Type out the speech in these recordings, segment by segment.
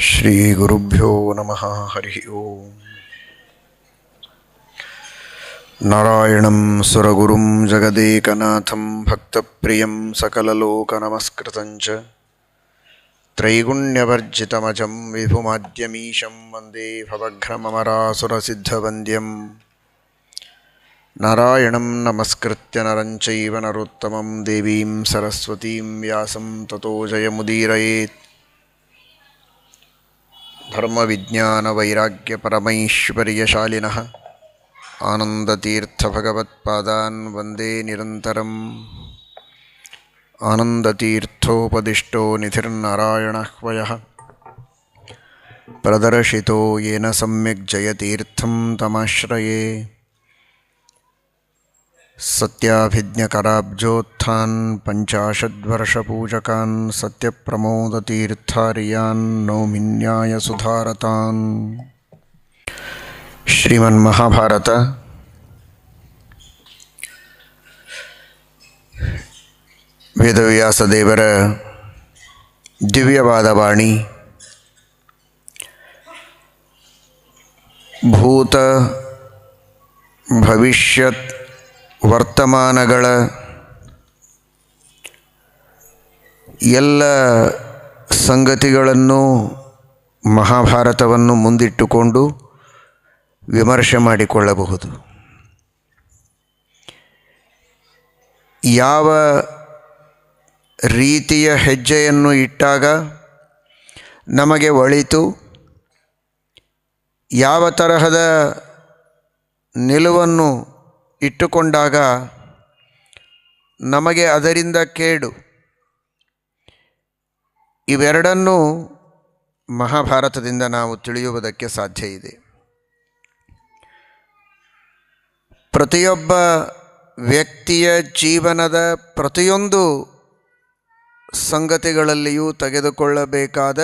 ಶ್ರೀಗುರುಭ್ಯೋ ನಮಃ. ಹರಿ ಓಂ. ನಾರಾಯಣಂ ಸುರಗುರುಂ ಜಗದೇಕನಾಥಂ ಭಕ್ತಪ್ರಿಯಂ ಸಕಲಲೋಕನಮಸ್ಕೃತಂಚ ತ್ರೈಗುಣ್ಯವರ್ಜಿತಮಜಂ ವಿಭುಮಾದ್ಯಮೀಶಂ ವಂದೇ ಭವಘ್ನಮರಾಸುರಸಿದ್ಧವಂದ್ಯಂ. ನಾರಾಯಣಂ ನಮಸ್ಕೃತ್ಯ ನರಂ ಚೈವ ನರೋತ್ತಮಂ ದೇವೀಂ ಸರಸ್ವತೀಂ ವ್ಯಾಸಂ ತತೋ ಜಯಮುದೀರಯೇತ್. ಧರ್ಮವಿಜ್ಞಾನವೈರಾಗ್ಯಪರಮೈಶ್ವರ್ಯಶಾಲಿನಃ ಆನಂದತೀರ್ಥಭಗವತ್ಪಾದಾನ್ ವಂದೇ ನಿರಂತರಂ. ಆನಂದತೀರ್ಥೋಪದಿಷ್ಟೋ ನಿಧಿರ್ನಾರಾಯಣಃ ಪ್ರದರ್ಶಿತೋ ಯೇನ ಸಮ್ಯಕ್ ಜಯತೀರ್ಥಂ ತಮಾಶ್ರಯೇ. ಸತ್ಯಾಭಿಜ್ಞಕರಾಬ್ಜೋತ್ಥಾನ್ ಪಂಚಾಶದ್ವರ್ಷಪೂಜಕಾನ್ ಸತ್ಯಪ್ರಮೋದತೀರ್ಥಾರ್ಯಾನ್ ನೌಮಿನ್ಯಾಯಸುಧಾರತಾನ್. ಶ್ರೀಮನ್ಮಹಾಭಾರತ ವೇದವ್ಯಾಸದೇವರ ದಿವ್ಯವಾದ ವಾಣಿ. ಭೂತ ಭವಿಷ್ಯತ್ ವರ್ತಮಾನಗಳ ಎಲ್ಲ ಸಂಗತಿಗಳನ್ನು ಮಹಾಭಾರತವನ್ನು ಮುಂದಿಟ್ಟುಕೊಂಡು ವಿಮರ್ಶೆ ಮಾಡಿಕೊಳ್ಳಬಹುದು. ಯಾವ ರೀತಿಯ ಹೆಜ್ಜೆಯನ್ನು ಇಟ್ಟಾಗ ನಮಗೆ ಒಳಿತು, ಯಾವ ತರಹದ ನಿಲುವನ್ನು ಇಟ್ಟುಕೊಂಡಾಗ ನಮಗೆ ಅದರಿಂದ ಕೇಡು, ಇವೆರಡನ್ನೂ ಮಹಾಭಾರತದಿಂದ ನಾವು ತಿಳಿಯುವುದಕ್ಕೆ ಸಾಧ್ಯ ಇದೆ. ಪ್ರತಿಯೊಬ್ಬ ವ್ಯಕ್ತಿಯ ಜೀವನದ ಪ್ರತಿಯೊಂದು ಸಂಗತಿಗಳಲ್ಲಿಯೂ ತೆಗೆದುಕೊಳ್ಳಬೇಕಾದ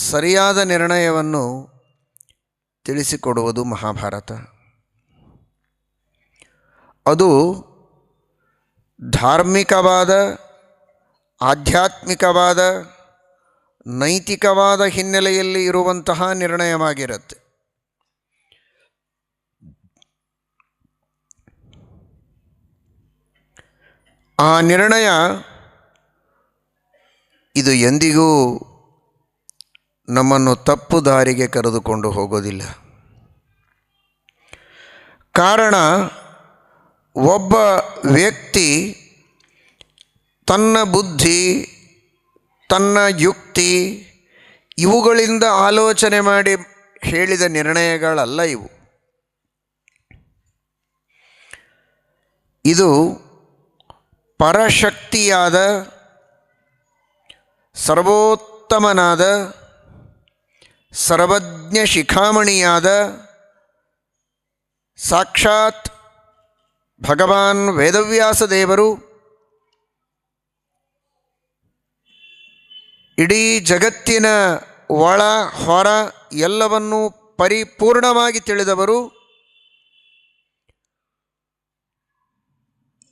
ಸರಿಯಾದ ನಿರ್ಣಯವನ್ನು ತಿಳಿಸಿಕೊಡುವುದು ಮಹಾಭಾರತ. ಅದು ಧಾರ್ಮಿಕವಾದ, ಆಧ್ಯಾತ್ಮಿಕವಾದ, ನೈತಿಕವಾದ ಹಿನ್ನೆಲೆಯಲ್ಲಿ ಇರುವಂತಹ ನಿರ್ಣಯವಾಗಿರುತ್ತೆ. ಆ ನಿರ್ಣಯ ಇದು ಎಂದಿಗೂ ನಮ್ಮನ್ನು ತಪ್ಪು ದಾರಿಗೆ ಕರೆದುಕೊಂಡು ಹೋಗೋದಿಲ್ಲ. ಕಾರಣ, ಒಬ್ಬ ವ್ಯಕ್ತಿ ತನ್ನ ಬುದ್ಧಿ, ತನ್ನ ಯುಕ್ತಿ ಇವುಗಳಿಂದ ಆಲೋಚನೆ ಮಾಡಿ ಹೇಳಿದ ನಿರ್ಣಯಗಳಲ್ಲ ಇವು. ಇದು ಪರಶಕ್ತಿಯಾದ, ಸರ್ವೋತ್ತಮನಾದ, ಸರ್ವಜ್ಞ ಶಿಖಾಮಣಿಯಾದ ಸಾಕ್ಷಾತ್ ಭಗವಾನ್ ವೇದವ್ಯಾಸ ದೇವರು ಇಡೀ ಜಗತ್ತಿನ ಒಳ ಹೊರ ಎಲ್ಲವನ್ನೂ ಪರಿಪೂರ್ಣವಾಗಿ ತಿಳಿದವರು.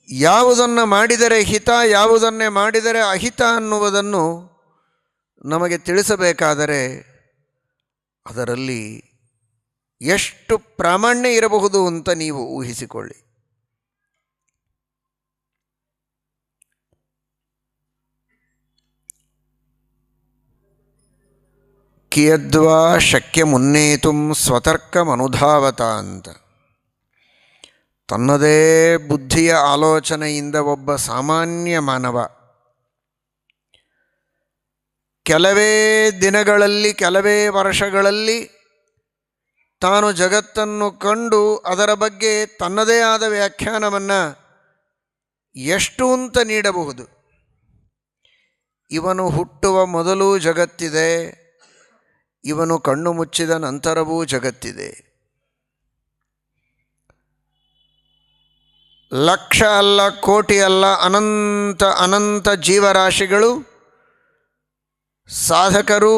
ಯಾವುದನ್ನು ಮಾಡಿದರೆ ಹಿತ, ಯಾವುದನ್ನೇ ಮಾಡಿದರೆ ಅಹಿತ ಅನ್ನುವುದನ್ನು ನಮಗೆ ತಿಳಿಸಬೇಕಾದರೆ ಅದರಲ್ಲಿ ಎಷ್ಟು ಪ್ರಾಮಾಣ್ಯ ಇರಬಹುದು ಅಂತ ನೀವು ಊಹಿಸಿಕೊಳ್ಳಿ. ಕಿಯದ್ವಾ ಶಕ್ಯ ಮುನ್ನೇತುಂ ಸ್ವತರ್ಕಮನುಧಾವತ ಅಂತ. ತನ್ನದೇ ಬುದ್ಧಿಯ ಆಲೋಚನೆಯಿಂದ ಒಬ್ಬ ಸಾಮಾನ್ಯ ಮಾನವ ಕೆಲವೇ ದಿನಗಳಲ್ಲಿ, ಕೆಲವೇ ವರ್ಷಗಳಲ್ಲಿ ತಾನು ಜಗತ್ತನ್ನು ಕಂಡು ಅದರ ಬಗ್ಗೆ ತನ್ನದೇ ಆದ ವ್ಯಾಖ್ಯಾನವನ್ನು ಎಷ್ಟು ಅಂತ ನೀಡಬಹುದು. ಇವನು ಹುಟ್ಟುವ ಮೊದಲೂ ಜಗತ್ತಿದೆ, ಇವನು ಕಣ್ಣು ಮುಚ್ಚಿದ ನಂತರವೂ ಜಗತ್ತಿದೆ. ಲಕ್ಷ ಅಲ್ಲ, ಕೋಟಿ ಅಲ್ಲ, ಅನಂತ ಅನಂತ ಜೀವರಾಶಿಗಳು, ಸಾಧಕರು,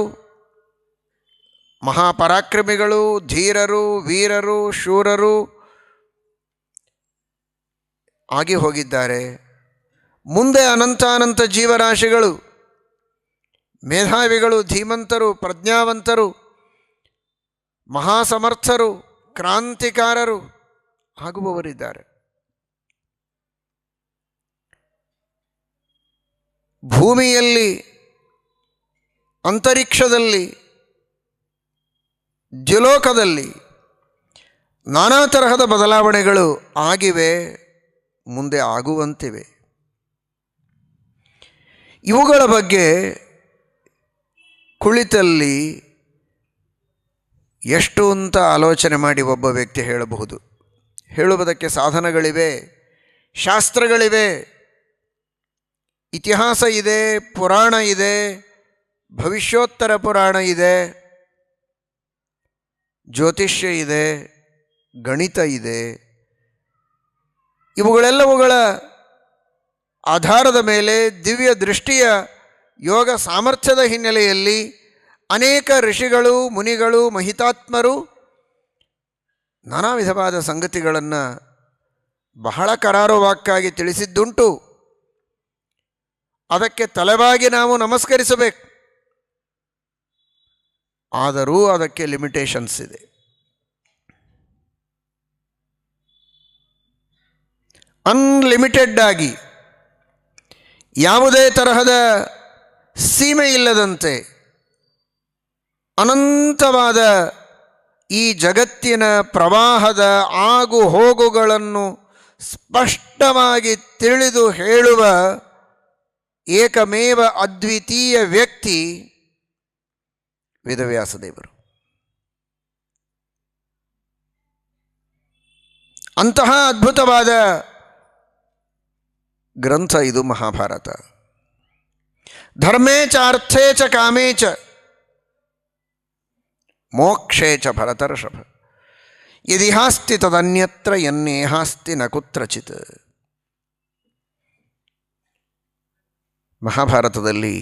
ಮಹಾಪರಾಕ್ರಮಿಗಳು, ಧೀರರು, ವೀರರು, ಶೂರರು ಆಗಿ ಹೋಗಿದ್ದಾರೆ. ಮುಂದೆ ಅನಂತ ಅನಂತ ಜೀವರಾಶಿಗಳು ಮೇಧಾವಿಗಳು, ಧೀಮಂತರು, ಪ್ರಜ್ಞಾವಂತರು, ಮಹಾಸಮರ್ಥರು, ಕ್ರಾಂತಿಕಾರರು ಆಗುವವರಿದ್ದಾರೆ. ಭೂಮಿಯಲ್ಲಿ, ಅಂತರಿಕ್ಷದಲ್ಲಿ, ದ್ಯುಲೋಕದಲ್ಲಿ ನಾನಾ ತರಹದ ಬದಲಾವಣೆಗಳು ಆಗಿವೆ, ಮುಂದೆ ಆಗುವಂತಿವೆ. ಇವುಗಳ ಬಗ್ಗೆ ಕುಳಿತಲ್ಲಿ ಎಷ್ಟು ಅಂತ ಆಲೋಚನೆ ಮಾಡಿ ಒಬ್ಬ ವ್ಯಕ್ತಿ ಹೇಳಬಹುದು. ಹೇಳುವುದಕ್ಕೆ ಸಾಧನಗಳಿವೆ, ಶಾಸ್ತ್ರಗಳಿವೆ, ಇತಿಹಾಸ ಇದೆ, ಪುರಾಣ ಇದೆ, ಭವಿಷ್ಯೋತ್ತರ ಪುರಾಣ ಇದೆ, ಜ್ಯೋತಿಷ್ಯ ಇದೆ, ಗಣಿತ ಇದೆ. ಇವುಗಳೆಲ್ಲವುಗಳ ಆಧಾರದ ಮೇಲೆ ದಿವ್ಯ ದೃಷ್ಟಿಯ ಯೋಗ ಸಾಮರ್ಥ್ಯದ ಹಿನ್ನೆಲೆಯಲ್ಲಿ ಅನೇಕ ಋಷಿಗಳು, ಮುನಿಗಳು, ಮಹಿತಾತ್ಮರು ನಾನಾ ವಿಧವಾದ ಸಂಗತಿಗಳನ್ನು ಬಹಳ ಕರಾರುವಾಕ್ಕಾಗಿ ತಿಳಿಸಿದ್ದುಂಟು. ಅದಕ್ಕೆ ತಲೆಬಾಗಿ ನಾವು ನಮಸ್ಕರಿಸಬೇಕು. ಆದರೂ ಅದಕ್ಕೆ ಲಿಮಿಟೇಷನ್ಸ್ ಇದೆ. ಅನ್ಲಿಮಿಟೆಡ್ ಆಗಿ, ಯಾವುದೇ ತರಹದ ಸೀಮೆ ಇಲ್ಲದಂತೆ ಅನಂತವಾದ ಈ ಜಗತ್ತಿನ ಪ್ರವಾಹದ ಆಗು ಹೋಗುಗಳನ್ನು ಸ್ಪಷ್ಟವಾಗಿ ತಿಳಿದು ಹೇಳುವ ಏಕಮೇವ ಅದ್ವಿತೀಯ ವ್ಯಕ್ತಿ ವೇದವ್ಯಾಸದೇವರು. ಅಂತಹ ಅದ್ಭುತವಾದ ಗ್ರಂಥ ಇದು ಮಹಾಭಾರತ. ಧರ್ಮೇ ಚ ಅರ್ಥೇ ಚ ಕಾಮೇ ಚ ಮೋಕ್ಷೇ ಚ ಭರತರ್ಷಭ ಯದಿಹಾಸ್ತಿ ತದನ್ಯತ್ರ ಯನ್ನೇಹಾಸ್ತಿ ನ ಕುತ್ರಚಿತ್. ಮಹಾಭಾರತದಲ್ಲಿ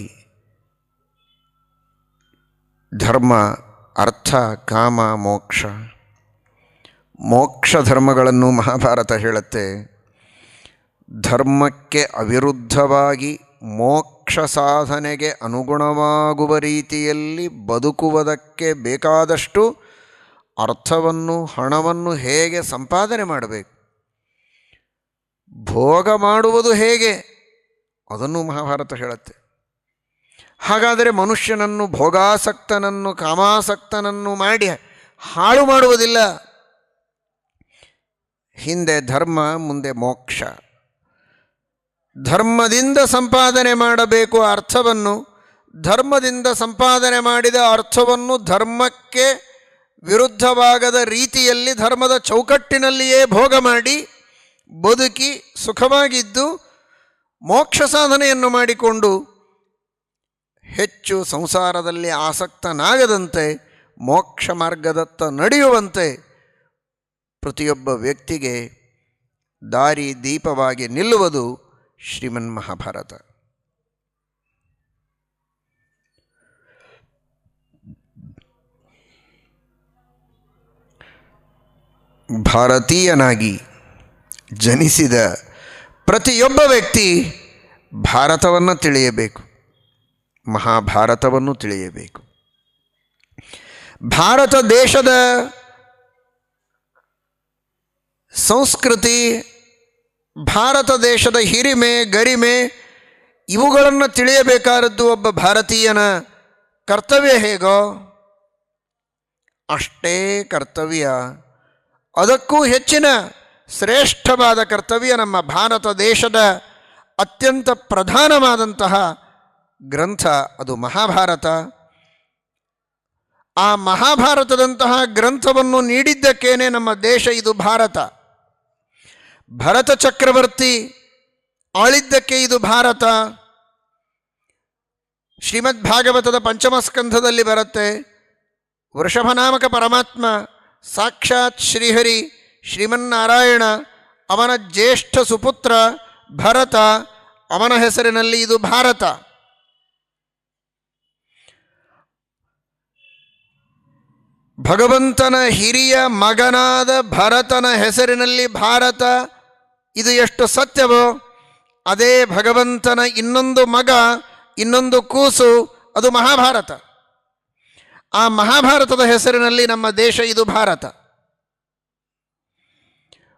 ಧರ್ಮ, ಅರ್ಥ, ಕಾಮ, ಮೋಕ್ಷ, ಮೋಕ್ಷ ಧರ್ಮಗಳನ್ನು ಮಹಾಭಾರತ ಹೇಳುತ್ತೆ. ಧರ್ಮಕ್ಕೆ ಅವಿರುದ್ಧವಾಗಿ ಮೋಕ್ಷ ಸಾಧನೆಗೆ ಅನುಗುಣವಾಗುವ ರೀತಿಯಲ್ಲಿ ಬದುಕುವುದಕ್ಕೆ ಬೇಕಾದಷ್ಟು ಅರ್ಥವನ್ನು, ಹಣವನ್ನು ಹೇಗೆ ಸಂಪಾದನೆ ಮಾಡಬೇಕು, ಭೋಗ ಮಾಡುವುದು ಹೇಗೆ, ಅದನ್ನು ಮಹಾಭಾರತ ಹೇಳುತ್ತೆ. ಹಾಗಾದರೆ ಮನುಷ್ಯನನ್ನು ಭೋಗಾಸಕ್ತನನ್ನು, ಕಾಮಾಸಕ್ತನನ್ನು ಮಾಡಿ ಹಾಳು ಮಾಡುವುದಿಲ್ಲ. ಹಿಂದೆ ಧರ್ಮ, ಮುಂದೆ ಮೋಕ್ಷ. ಧರ್ಮದಿಂದ ಸಂಪಾದನೆ ಮಾಡಬೇಕು ಅರ್ಥವನ್ನು, ಧರ್ಮದಿಂದ ಸಂಪಾದನೆ ಮಾಡಿದ ಅರ್ಥವನ್ನು ಧರ್ಮಕ್ಕೆ ವಿರುದ್ಧವಾಗದ ರೀತಿಯಲ್ಲಿ ಧರ್ಮದ ಚೌಕಟ್ಟಿನಲ್ಲಿಯೇ ಭೋಗ ಮಾಡಿ ಬದುಕಿ ಸುಖವಾಗಿದ್ದು ಮೋಕ್ಷ ಸಾಧನೆಯನ್ನು ಮಾಡಿಕೊಂಡು ಹೆಚ್ಚು ಸಂಸಾರದಲ್ಲಿ ಆಸಕ್ತನಾಗದಂತೆ ಮೋಕ್ಷ ಮಾರ್ಗದತ್ತ ನಡೆಯುವಂತೆ ಪ್ರತಿಯೊಬ್ಬ ವ್ಯಕ್ತಿಗೆ ದಾರಿ ದೀಪವಾಗಿ ನಿಲ್ಲುವುದು ಶ್ರೀಮನ್ ಮಹಾಭಾರತ. ಭಾರತೀಯನಾಗಿ ಜನಿಸಿದ ಪ್ರತಿಯೊಬ್ಬ ವ್ಯಕ್ತಿ ಭಾರತವನ್ನು ತಿಳಿಯಬೇಕು, ಮಹಾಭಾರತವನ್ನು ತಿಳಿಯಬೇಕು. ಭಾರತ ದೇಶದ ಸಂಸ್ಕೃತಿ, ಭಾರತ ದೇಶದ ಹಿರಿಮೆ, ಗರಿಮೆ ಇವುಗಳನ್ನು ತಿಳಿಯಬೇಕಾದದ್ದು ಒಬ್ಬ ಭಾರತೀಯನ ಕರ್ತವ್ಯ ಹೇಗೋ ಅಷ್ಟೇ ಕರ್ತವ್ಯ, ಅದಕ್ಕೂ ಹೆಚ್ಚಿನ ಶ್ರೇಷ್ಠವಾದ ಕರ್ತವ್ಯ ನಮ್ಮ ಭಾರತ ದೇಶದ ಅತ್ಯಂತ ಪ್ರಧಾನವಾದಂತಹ ಗ್ರಂಥ ಅದು ಮಹಾಭಾರತ. ಆ ಮಹಾಭಾರತದಂತಹ ಗ್ರಂಥವನ್ನು ನೀಡಿದ್ದಕ್ಕೇನೆ ನಮ್ಮ ದೇಶ ಇದು ಭಾರತ. ಭರತ ಚಕ್ರವರ್ತಿ ಆಳಿದ್ದಕ್ಕೆ ಇದು ಭಾರತ. ಶ್ರೀಮದ್ ಭಾಗವತದ ಪಂಚಮಸ್ಕಂಧದಲ್ಲಿ ಬರುತ್ತೆ, ವೃಷಭನಾಮಕ ಪರಮಾತ್ಮ ಸಾಕ್ಷಾತ್ ಶ್ರೀಹರಿ ಶ್ರೀಮನ್ನಾರಾಯಣ ಅವನ ಜ್ಯೇಷ್ಠ ಸುಪುತ್ರ ಭರತ, ಅವನ ಹೆಸರಿನಲ್ಲಿ ಇದು ಭಾರತ. ಭಗವಂತನ ಹಿರಿಯ ಮಗನಾದ ಭರತನ ಹೆಸರಿನಲ್ಲಿ ಭಾರತ, ಇದು ಎಷ್ಟು ಸತ್ಯವೋ ಅದೇ ಭಗವಂತನ ಇನ್ನೊಂದು ಮಗ, ಇನ್ನೊಂದು ಕೂಸು, ಅದು ಮಹಾಭಾರತ. ಆ ಮಹಾಭಾರತದ ಹೆಸರಿನಲ್ಲಿ ನಮ್ಮ ದೇಶ ಇದು ಭಾರತ.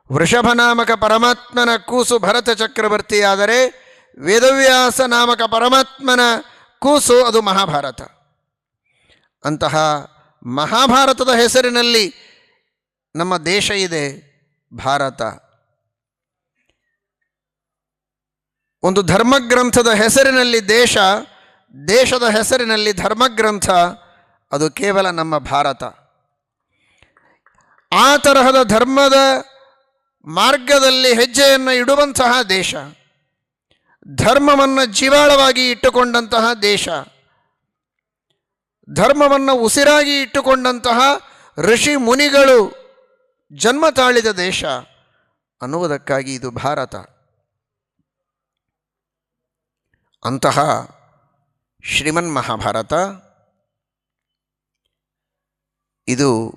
ವೃಷಭ ನಾಮಕ ಪರಮಾತ್ಮನ ಕೂಸು ಭರತ ಚಕ್ರವರ್ತಿಯಾದರೆ ವೇದವ್ಯಾಸ ನಾಮಕ ಪರಮಾತ್ಮನ ಕೂಸು ಅದು ಮಹಾಭಾರತ. ಅಂತಹ ಮಹಾಭಾರತದ ಹೆಸರಿನಲ್ಲಿ ನಮ್ಮ ದೇಶ ಇದೆ, ಭಾರತ. ಒಂದು ಧರ್ಮಗ್ರಂಥದ ಹೆಸರಿನಲ್ಲಿ ದೇಶ, ದೇಶದ ಹೆಸರಿನಲ್ಲಿ ಧರ್ಮಗ್ರಂಥ, ಅದು ಕೇವಲ ನಮ್ಮ ಭಾರತ. ಆ ತರಹದ ಧರ್ಮದ ಮಾರ್ಗದಲ್ಲಿ ಹೆಜ್ಜೆಯನ್ನು ಇಡುವಂತಹ ದೇಶ, ಧರ್ಮವನ್ನು ಜೀವಾಳವಾಗಿ ಇಟ್ಟುಕೊಂಡಂತಹ ದೇಶ, ಧರ್ಮವನ್ನು ಉಸಿರಾಗಿ ಇಟ್ಟುಕೊಂಡಂತಹ ಋಷಿ ಮುನಿಗಳು ಜನ್ಮ ತಾಳಿದ ದೇಶ ಅನ್ನುವುದಕ್ಕಾಗಿ ಇದು ಭಾರತ. ಅಂತಹ ಶ್ರೀಮನ್ ಮಹಾಭಾರತ ಇದು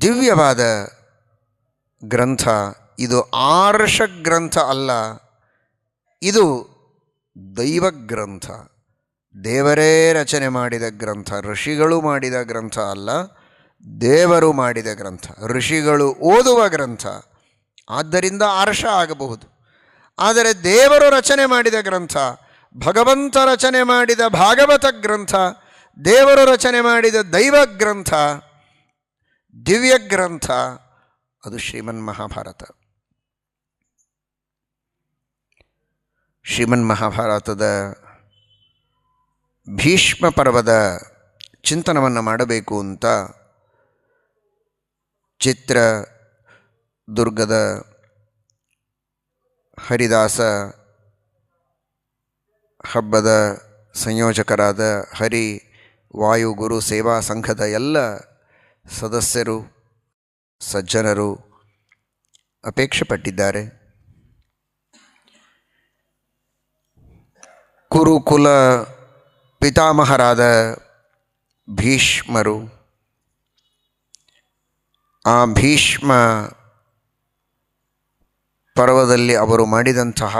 ದಿವ್ಯವಾದ ಗ್ರಂಥ. ಇದು ಆರ್ಷ ಗ್ರಂಥ ಅಲ್ಲ, ಇದು ದೈವ ಗ್ರಂಥ. ದೇವರೇ ರಚನೆ ಮಾಡಿದ ಗ್ರಂಥ, ಋಷಿಗಳು ಮಾಡಿದ ಗ್ರಂಥ ಅಲ್ಲ, ದೇವರು ಮಾಡಿದ ಗ್ರಂಥ, ಋಷಿಗಳು ಓದುವ ಗ್ರಂಥ. ಆದ್ದರಿಂದ ಆರ್ಷ ಆಗಬಹುದು. ಆದರೆ ದೇವರು ರಚನೆ ಮಾಡಿದ ಗ್ರಂಥ, ಭಗವಂತ ರಚನೆ ಮಾಡಿದ ಭಾಗವತ ಗ್ರಂಥ, ದೇವರು ರಚನೆ ಮಾಡಿದ ದೈವ ಗ್ರಂಥ, ದಿವ್ಯ ಗ್ರಂಥ, ಅದು ಶ್ರೀಮನ್ ಮಹಾಭಾರತ. ಶ್ರೀಮನ್ ಮಹಾಭಾರತದ ಭೀಷ್ಮ ಪರ್ವದ ಚಿಂತನವನ್ನು ಮಾಡಬೇಕು ಅಂತ ಚಿತ್ರದುರ್ಗದ ಹರಿದಾಸ ಹಬ್ಬದ ಸಂಯೋಜಕರಾದ ಹರಿ ವಾಯು ಗುರು ಸೇವಾ ಸಂಘದ ಎಲ್ಲ ಸದಸ್ಯರು ಸಜ್ಜನರು ಅಪೇಕ್ಷೆ ಪಟ್ಟಿದ್ದಾರೆ. ಕುರುಕುಲ ಪಿತಾಮಹರಾದ ಭೀಷ್ಮರು, ಆ ಭೀಷ್ಮ ಪರ್ವದಲ್ಲಿ ಅವರು ಮಾಡಿದಂತಹ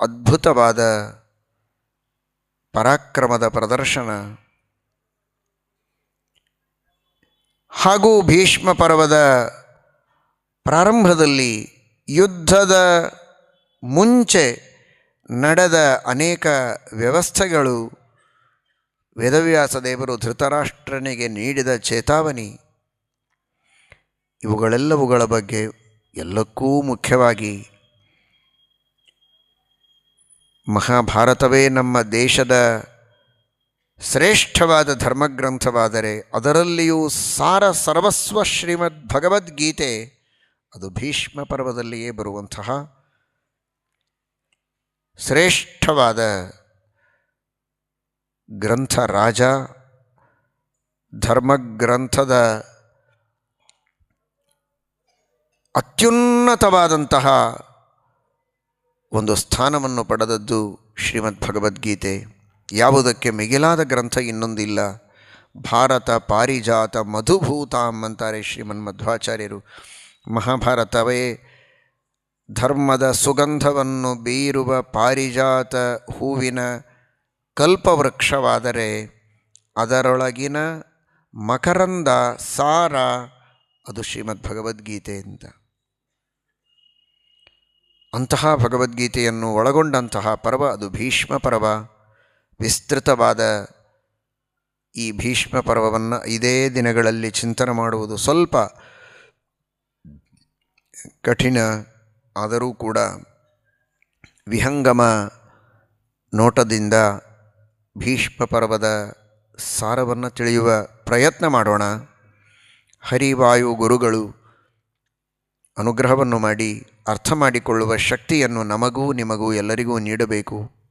ಅದ್ಭುತವಾದ ಪರಾಕ್ರಮದ ಪ್ರದರ್ಶನ ಹಾಗೂ ಭೀಷ್ಮ ಪರ್ವದ ಪ್ರಾರಂಭದಲ್ಲಿ ಯುದ್ಧದ ಮುಂಚೆ ನಡೆದ ಅನೇಕ ವ್ಯವಸ್ಥೆಗಳು, ವೇದವ್ಯಾಸ ದೇವರು ಧೃತರಾಷ್ಟ್ರನಿಗೆ ನೀಡಿದ ಚೇತಾವನಿ, ಇವುಗಳೆಲ್ಲವುಗಳ ಬಗ್ಗೆ ಎಲ್ಲಕ್ಕೂ ಮುಖ್ಯವಾಗಿ ಮಹಾಭಾರತವೇ ನಮ್ಮ ದೇಶದ ಶ್ರೇಷ್ಠವಾದ ಧರ್ಮಗ್ರಂಥವಾದರೆ ಅದರಲ್ಲಿಯೂ ಸಾರ ಸರ್ವಸ್ವ ಶ್ರೀಮದ್ ಭಗವದ್ಗೀತೆ ಅದು ಭೀಷ್ಮ ಪರ್ವದಲ್ಲಿಯೇ ಬರುವಂತಹ ಶ್ರೇಷ್ಠವಾದ ಗ್ರಂಥ. ರಾಜ ಧರ್ಮಗ್ರಂಥದ ಅತ್ಯುನ್ನತವಾದಂತಹ ಒಂದು ಸ್ಥಾನವನ್ನು ಪಡೆದದ್ದು ಶ್ರೀಮದ್ ಭಗವದ್ಗೀತೆ. ಯಾವುದಕ್ಕೆ ಮಿಗಿಲಾದ ಗ್ರಂಥ ಇನ್ನೊಂದಿಲ್ಲ. ಭಾರತ ಪಾರಿಜಾತ ಮಧುಭೂತಾಂ ಅಂತಾರೆ ಶ್ರೀಮನ್ ಮಧ್ವಾಚಾರ್ಯರು. ಮಹಾಭಾರತವೇ ಧರ್ಮದ ಸುಗಂಧವನ್ನು ಬೀರುವ ಪಾರಿಜಾತ ಹೂವಿನ ಕಲ್ಪವೃಕ್ಷವಾದರೆ ಅದರೊಳಗಿನ ಮಕರಂದ ಸಾರ ಅದು ಶ್ರೀಮದ್ ಭಗವದ್ಗೀತೆ ಅಂತ. ಅಂತಹ ಭಗವದ್ಗೀತೆಯನ್ನು ಒಳಗೊಂಡಂತಹ ಪರ್ವ ಅದು ಭೀಷ್ಮ ಪರ್ವ. ವಿಸ್ತೃತವಾದ ಈ ಭೀಷ್ಮ ಪರ್ವವನ್ನು ಇದೇ ದಿನಗಳಲ್ಲಿ ಚಿಂತನೆ ಮಾಡುವುದು ಸ್ವಲ್ಪ ಕಠಿಣ. ಆದರೂ ಕೂಡ ವಿಹಂಗಮ ನೋಟದಿಂದ ಭೀಷ್ಮ ಪರ್ವದ ಸಾರವನ್ನು ತಿಳಿಯುವ ಪ್ರಯತ್ನ ಮಾಡೋಣ. ಹರಿವಾಯು ಗುರುಗಳು ಅನುಗ್ರಹವನ್ನು ಮಾಡಿ ಅರ್ಥ ಮಾಡಿಕೊಳ್ಳುವ ಶಕ್ತಿಯನ್ನು ನಮಗೂ ನಿಮಗೂ ಎಲ್ಲರಿಗೂ ನೀಡಬೇಕು.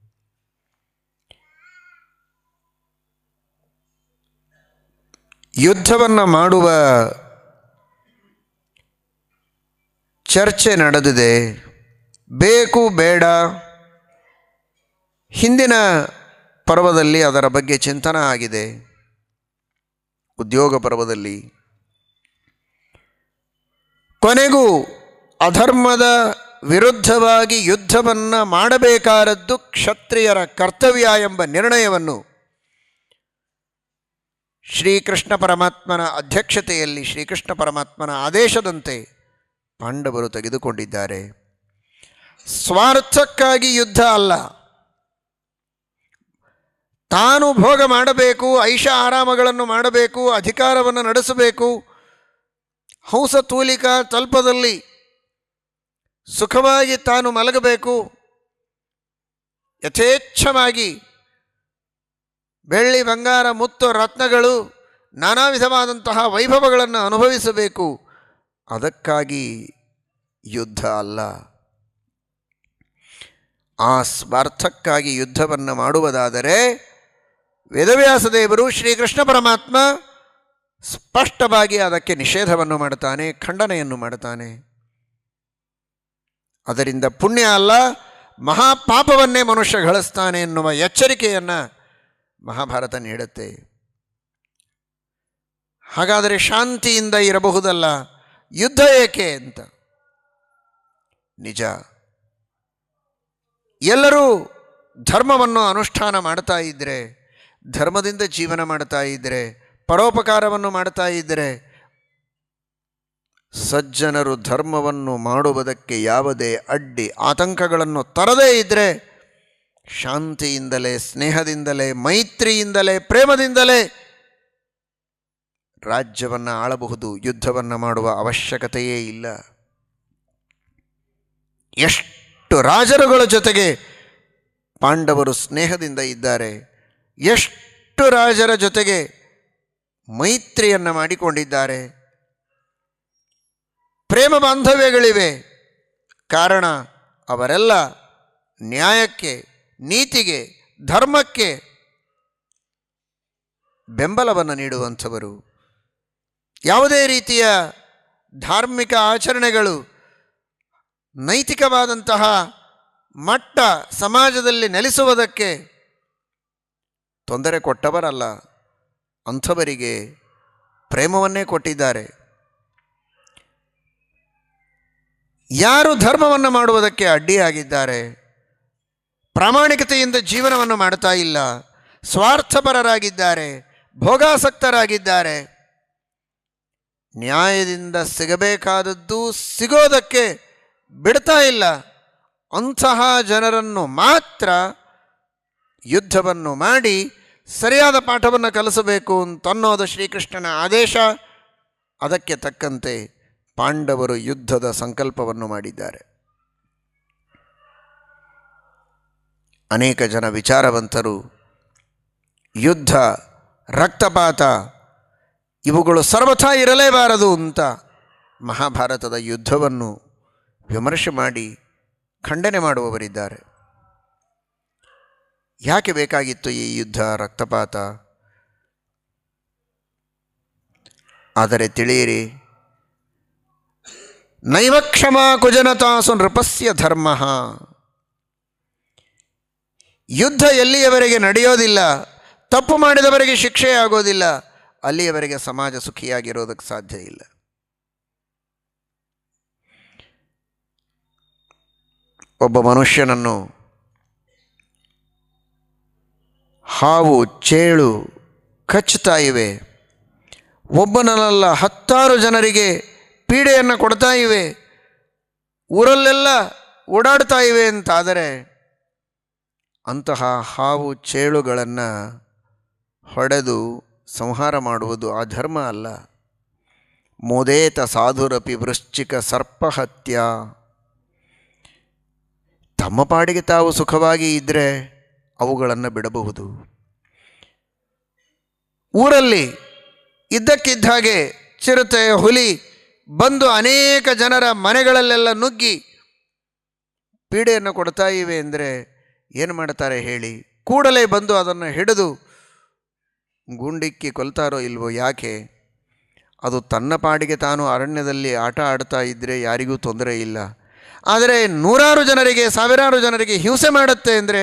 ಯುದ್ಧವನ್ನು ಮಾಡುವ ಚರ್ಚೆ ನಡೆದಿದೆ. ಬೇಕು ಬೇಡ, ಹಿಂದಿನ ಪರ್ವದಲ್ಲಿ ಅದರ ಬಗ್ಗೆ ಚಿಂತನ ಆಗಿದೆ. ಉದ್ಯೋಗ ಪರ್ವದಲ್ಲಿ ಕೊನೆಗೂ ಅಧರ್ಮದ ವಿರುದ್ಧವಾಗಿ ಯುದ್ಧವನ್ನು ಮಾಡಬೇಕಾದದ್ದು ಕ್ಷತ್ರಿಯರ ಕರ್ತವ್ಯ ಎಂಬ ನಿರ್ಣಯವನ್ನು ಶ್ರೀಕೃಷ್ಣ ಪರಮಾತ್ಮನ ಅಧ್ಯಕ್ಷತೆಯಲ್ಲಿ, ಶ್ರೀಕೃಷ್ಣ ಪರಮಾತ್ಮನ ಆದೇಶದಂತೆ ಪಾಂಡವರು ತೆಗೆದುಕೊಂಡಿದ್ದಾರೆ. ಸ್ವಾರ್ಥಕ್ಕಾಗಿ ಯುದ್ಧ ಅಲ್ಲ, ತಾನು ಭೋಗ ಮಾಡಬೇಕು, ಐಷ ಆರಾಮಗಳನ್ನು ಮಾಡಬೇಕು, ಅಧಿಕಾರವನ್ನು ನಡೆಸಬೇಕು, ಹಂಸತೂಲಿಕ ತಲ್ಪದಲ್ಲಿ ಸುಖವಾಗಿ ತಾನು ಮಲಗಬೇಕು, ಯಥೇಚ್ಛವಾಗಿ ಬೆಳ್ಳಿ ಬಂಗಾರ ಮುತ್ತು ರತ್ನಗಳು ನಾನಾ ವಿಧವಾದಂತಹ ವೈಭವಗಳನ್ನು ಅನುಭವಿಸಬೇಕು. ಅದಕ್ಕಾಗಿ ಯುದ್ಧ ಅಲ್ಲ. ಆ ಸ್ವಾರ್ಥಕ್ಕಾಗಿ ಯುದ್ಧವನ್ನು ಮಾಡುವುದಾದರೆ ವೇದವ್ಯಾಸ ದೇವರು, ಶ್ರೀಕೃಷ್ಣ ಪರಮಾತ್ಮ ಸ್ಪಷ್ಟವಾಗಿ ಅದಕ್ಕೆ ನಿಷೇಧವನ್ನು ಮಾಡುತ್ತಾನೆ, ಖಂಡನೆಯನ್ನು ಮಾಡುತ್ತಾನೆ. ಅದರಿಂದ ಪುಣ್ಯ ಅಲ್ಲ, ಮಹಾಪಾಪವನ್ನೇ ಮನುಷ್ಯ ಗಳಿಸ್ತಾನೆ ಎನ್ನುವ ಎಚ್ಚರಿಕೆಯನ್ನು ಮಹಾಭಾರತ ನೀಡುತ್ತೆ. ಹಾಗಾದರೆ ಶಾಂತಿಯಿಂದ ಇರಬಹುದಲ್ಲ, ಯುದ್ಧ ಏಕೆ ಅಂತ. ನಿಜ, ಎಲ್ಲರೂ ಧರ್ಮವನ್ನು ಅನುಷ್ಠಾನ ಮಾಡ್ತಾ ಇದ್ದರೆ, ಧರ್ಮದಿಂದ ಜೀವನ ಮಾಡ್ತಾ ಇದ್ದರೆ, ಪರೋಪಕಾರವನ್ನು ಮಾಡ್ತಾ ಇದ್ದರೆ, ಸಜ್ಜನರು ಧರ್ಮವನ್ನು ಮಾಡುವುದಕ್ಕೆ ಯಾವುದೇ ಅಡ್ಡಿ ಆತಂಕಗಳನ್ನು ತರದೇ ಇದ್ದರೆ, ಶಾಂತಿಯಿಂದಲೇ, ಸ್ನೇಹದಿಂದಲೇ, ಮೈತ್ರಿಯಿಂದಲೇ, ಪ್ರೇಮದಿಂದಲೇ ರಾಜ್ಯವನ್ನು ಆಳಬಹುದು. ಯುದ್ಧವನ್ನು ಮಾಡುವ ಅವಶ್ಯಕತೆಯೇ ಇಲ್ಲ. ಎಷ್ಟು ರಾಜರುಗಳ ಜೊತೆಗೆ ಪಾಂಡವರು ಸ್ನೇಹದಿಂದ ಇದ್ದಾರೆ, ಎಷ್ಟು ರಾಜರ ಜೊತೆಗೆ ಮೈತ್ರಿಯನ್ನು ಮಾಡಿಕೊಂಡಿದ್ದಾರೆ, ಪ್ರೇಮ ಬಾಂಧವ್ಯಗಳಿವೆ. ಕಾರಣ ಅವರೆಲ್ಲ ನ್ಯಾಯಕ್ಕೆ, ನೀತಿಗೆ, ಧರ್ಮಕ್ಕೆ ಬೆಂಬಲವನ್ನು ನೀಡುವಂಥವರು. ಯಾವುದೇ ರೀತಿಯ ಧಾರ್ಮಿಕ ಆಚರಣೆಗಳು, ನೈತಿಕವಾದಂತಹ ಮಟ್ಟ ಸಮಾಜದಲ್ಲಿ ನೆಲೆಸುವುದಕ್ಕೆ ತೊಂದರೆ ಕೊಟ್ಟವರಲ್ಲ, ಅಂಥವರಿಗೆ ಪ್ರೇಮವನ್ನೇ ಕೊಟ್ಟಿದ್ದಾರೆ. ಯಾರು ಧರ್ಮವನ್ನು ಮಾಡುವುದಕ್ಕೆ ಅಡ್ಡಿಯಾಗಿದ್ದಾರೆ, ಪ್ರಾಮಾಣಿಕತೆಯಿಂದ ಜೀವನವನ್ನು ಮಾಡ್ತಾ ಇಲ್ಲ, ಸ್ವಾರ್ಥಪರರಾಗಿದ್ದಾರೆ, ಭೋಗಾಸಕ್ತರಾಗಿದ್ದಾರೆ, ನ್ಯಾಯದಿಂದ ಸಿಗಬೇಕಾದದ್ದು ಸಿಗೋದಕ್ಕೆ ಬಿಡ್ತಾ ಇಲ್ಲ, ಅಂತಹ ಜನರನ್ನು ಮಾತ್ರ ಯುದ್ಧವನ್ನು ಮಾಡಿ ಸರಿಯಾದ ಪಾಠವನ್ನು ಕಲಿಸಬೇಕು ಅಂತನ್ನೋದು ಶ್ರೀಕೃಷ್ಣನ ಆದೇಶ. ಅದಕ್ಕೆ ತಕ್ಕಂತೆ ಪಾಂಡವರು ಯುದ್ಧದ ಸಂಕಲ್ಪವನ್ನು ಮಾಡಿದ್ದಾರೆ. ಅನೇಕ ಜನ ವಿಚಾರವಂತರು ಯುದ್ಧ, ರಕ್ತಪಾತ ಇವುಗಳು ಸರ್ವಥಾ ಇರಲೇಬಾರದು ಅಂತ ಮಹಾಭಾರತದ ಯುದ್ಧವನ್ನು ವಿಮರ್ಶೆ ಮಾಡಿ ಖಂಡನೆ ಮಾಡುವವರಿದ್ದಾರೆ. ಯಾಕೆ ಬೇಕಾಗಿತ್ತು ಈ ಯುದ್ಧ, ರಕ್ತಪಾತ? ಆದರೆ ತಿಳಿಯಿರಿ, ನೈವ ಕ್ಷಮಾ ಕುಜನತಾಸು ನೃಪಸ್ಯ ಧರ್ಮ. ಯುದ್ಧ ಎಲ್ಲಿಯವರೆಗೆ ನಡೆಯೋದಿಲ್ಲ, ತಪ್ಪು ಮಾಡಿದವರಿಗೆ ಶಿಕ್ಷೆಯಾಗೋದಿಲ್ಲ, ಅಲ್ಲಿಯವರೆಗೆ ಸಮಾಜ ಸುಖಿಯಾಗಿರೋದಕ್ಕೆ ಸಾಧ್ಯ ಇಲ್ಲ. ಒಬ್ಬ ಮನುಷ್ಯನನ್ನು ಹಾವು, ಚೇಳು ಕಚ್ಚುತ್ತಾ ಇವೆ, ಒಬ್ಬನಲ್ಲ 10 ಜನರಿಗೆ ಪೀಡೆಯನ್ನು ಕೊಡ್ತಾ ಇವೆ, ಊರಲ್ಲೆಲ್ಲ ಓಡಾಡ್ತಾ ಇವೆ ಅಂತಾದರೆ ಅಂತಹ ಹಾವು ಚೇಳುಗಳನ್ನು ಹೊಡೆದು ಸಂಹಾರ ಮಾಡುವುದು ಆ ಧರ್ಮ ಅಲ್ಲ. ಮೋದೇತ ಸಾಧುರಪಿ ವೃಶ್ಚಿಕ ಸರ್ಪಹತ್ಯ. ತಮ್ಮ ಪಾಡಿಗೆ ತಾವು ಸುಖವಾಗಿ ಇದ್ದರೆ ಅವುಗಳನ್ನು ಬಿಡಬಹುದು. ಊರಲ್ಲಿ ಇದ್ದಕ್ಕಿದ್ದ ಹಾಗೆ ಚಿರತೆ, ಹುಲಿ ಬಂದು ಅನೇಕ ಜನರ ಮನೆಗಳಲ್ಲೆಲ್ಲ ನುಗ್ಗಿ ಪೀಡೆಯನ್ನು ಕೊಡ್ತಾ ಇವೆ ಅಂದರೆ ಏನು ಮಾಡ್ತಾರೆ ಹೇಳಿ? ಕೂಡಲೇ ಬಂದು ಅದನ್ನು ಹಿಡಿದು ಗುಂಡಿಕ್ಕಿ ಕೊಲ್ತಾರೋ ಇಲ್ವೋ? ಯಾಕೆ? ಅದು ತನ್ನ ಪಾಡಿಗೆ ತಾನು ಅರಣ್ಯದಲ್ಲಿ ಆಟ ಆಡ್ತಾ ಇದ್ದರೆ ಯಾರಿಗೂ ತೊಂದರೆ ಇಲ್ಲ. ಆದರೆ 100 ಜನರಿಗೆ, 1000 ಜನರಿಗೆ ಹಿಂಸೆ ಮಾಡುತ್ತೆ ಅಂದರೆ,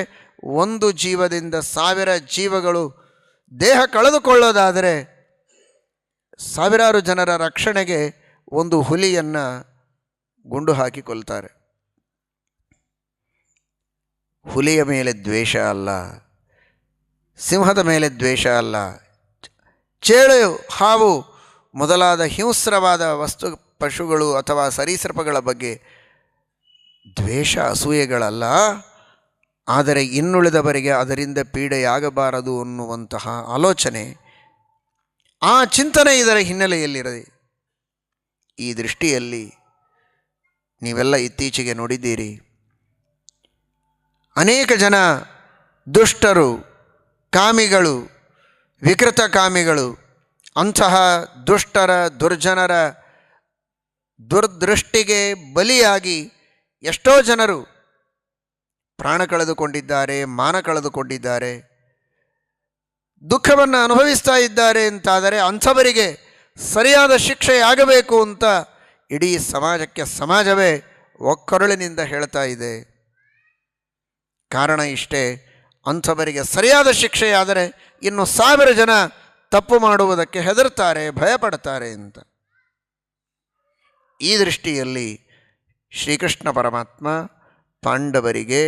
ಒಂದು ಜೀವದಿಂದ 1000 ಜೀವಗಳು ದೇಹ ಕಳೆದುಕೊಳ್ಳೋದಾದರೆ 1000 ಜನರ ರಕ್ಷಣೆಗೆ ಒಂದು ಹುಲಿಯನ್ನು ಗುಂಡು ಹಾಕಿ ಕೊಲ್ತಾರೆ. ಹುಲಿಯ ಮೇಲೆ ದ್ವೇಷ ಅಲ್ಲ, ಸಿಂಹದ ಮೇಲೆ ದ್ವೇಷ ಅಲ್ಲ, ಚೇಳು ಹಾವು ಮೊದಲಾದ ಹಿಂಸ್ರವಾದ ಪಶುಗಳು ಅಥವಾ ಸರೀಸೃಪಗಳ ಬಗ್ಗೆ ದ್ವೇಷ ಅಸೂಯೆಗಳಲ್ಲ. ಆದರೆ ಇನ್ನುಳಿದವರಿಗೆ ಅದರಿಂದ ಪೀಡೆಯಾಗಬಾರದು ಅನ್ನುವಂತಹ ಆಲೋಚನೆ, ಆ ಚಿಂತನೆ ಇದರ ಹಿನ್ನೆಲೆಯಲ್ಲಿರದೆ. ಈ ದೃಷ್ಟಿಯಲ್ಲಿ ನೀವೆಲ್ಲ ಇತ್ತೀಚೆಗೆ ನೋಡಿದ್ದೀರಿ, ಅನೇಕ ಜನ ದುಷ್ಟರು, ಕಾಮಿಗಳು, ವಿಕೃತ ಕಾಮಿಗಳು, ಅಂತಹ ದುಷ್ಟರ ದುರ್ಜನರ ದುರ್ದೃಷ್ಟಿಗೆ ಬಲಿಯಾಗಿ ಎಷ್ಟೋ ಜನರು ಪ್ರಾಣ ಕಳೆದುಕೊಂಡಿದ್ದಾರೆ, ಮಾನ ಕಳೆದುಕೊಂಡಿದ್ದಾರೆ, ದುಃಖವನ್ನು ಅನುಭವಿಸ್ತಾ ಇದ್ದಾರೆ. ಅಂತಾದರೆ ಅಂಥವರಿಗೆ ಸರಿಯಾದ ಶಿಕ್ಷೆಯಾಗಬೇಕು ಅಂತ ಇಡೀ ಸಮಾಜವೇ ಒಕ್ಕೊರಳಿನಿಂದ ಹೇಳ್ತಾ ಇದೆ. ಕಾರಣ ಇಷ್ಟೇ, ಅಂಥವರಿಗೆ ಸರಿಯಾದ ಶಿಕ್ಷೆಯಾದರೆ ಇನ್ನು 1000 ಜನ ತಪ್ಪು ಮಾಡುವುದಕ್ಕೆ ಹೆದರ್ತಾರೆ, ಭಯಪಡ್ತಾರೆ ಅಂತ. ಈ ದೃಷ್ಟಿಯಲ್ಲಿ ಶ್ರೀಕೃಷ್ಣ ಪರಮಾತ್ಮ ಪಾಂಡವರಿಗೆ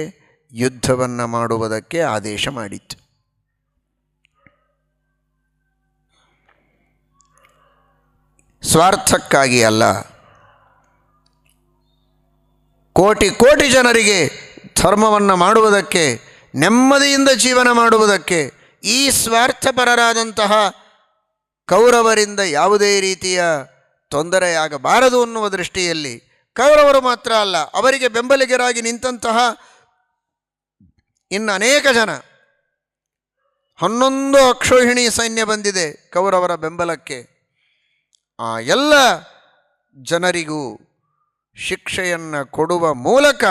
ಯುದ್ಧವನ್ನು ಮಾಡುವುದಕ್ಕೆ ಆದೇಶ ಮಾಡಿತ್ತು. ಸ್ವಾರ್ಥಕ್ಕಾಗಿ ಅಲ್ಲ, ಕೋಟಿ ಕೋಟಿ ಜನರಿಗೆ ಧರ್ಮವನ್ನು ಮಾಡುವುದಕ್ಕೆ, ನೆಮ್ಮದಿಯಿಂದ ಜೀವನ ಮಾಡುವುದಕ್ಕೆ, ಈ ಸ್ವಾರ್ಥಪರರಾದಂತಹ ಕೌರವರಿಂದ ಯಾವುದೇ ರೀತಿಯ ತೊಂದರೆಯಾಗಬಾರದು ಅನ್ನುವ ದೃಷ್ಟಿಯಲ್ಲಿ, ಕೌರವರು ಮಾತ್ರ ಅಲ್ಲ, ಅವರಿಗೆ ಬೆಂಬಲಿಗರಾಗಿ ನಿಂತಹ ಇನ್ನು ಅನೇಕ ಜನ, 11 ಅಕ್ಷೋಹಿಣಿ ಸೈನ್ಯ ಬಂದಿದೆ ಕೌರವರ ಬೆಂಬಲಕ್ಕೆ. ಆ ಎಲ್ಲ ಜನರಿಗೂ ಶಿಕ್ಷೆಯನ್ನು ಕೊಡುವ ಮೂಲಕ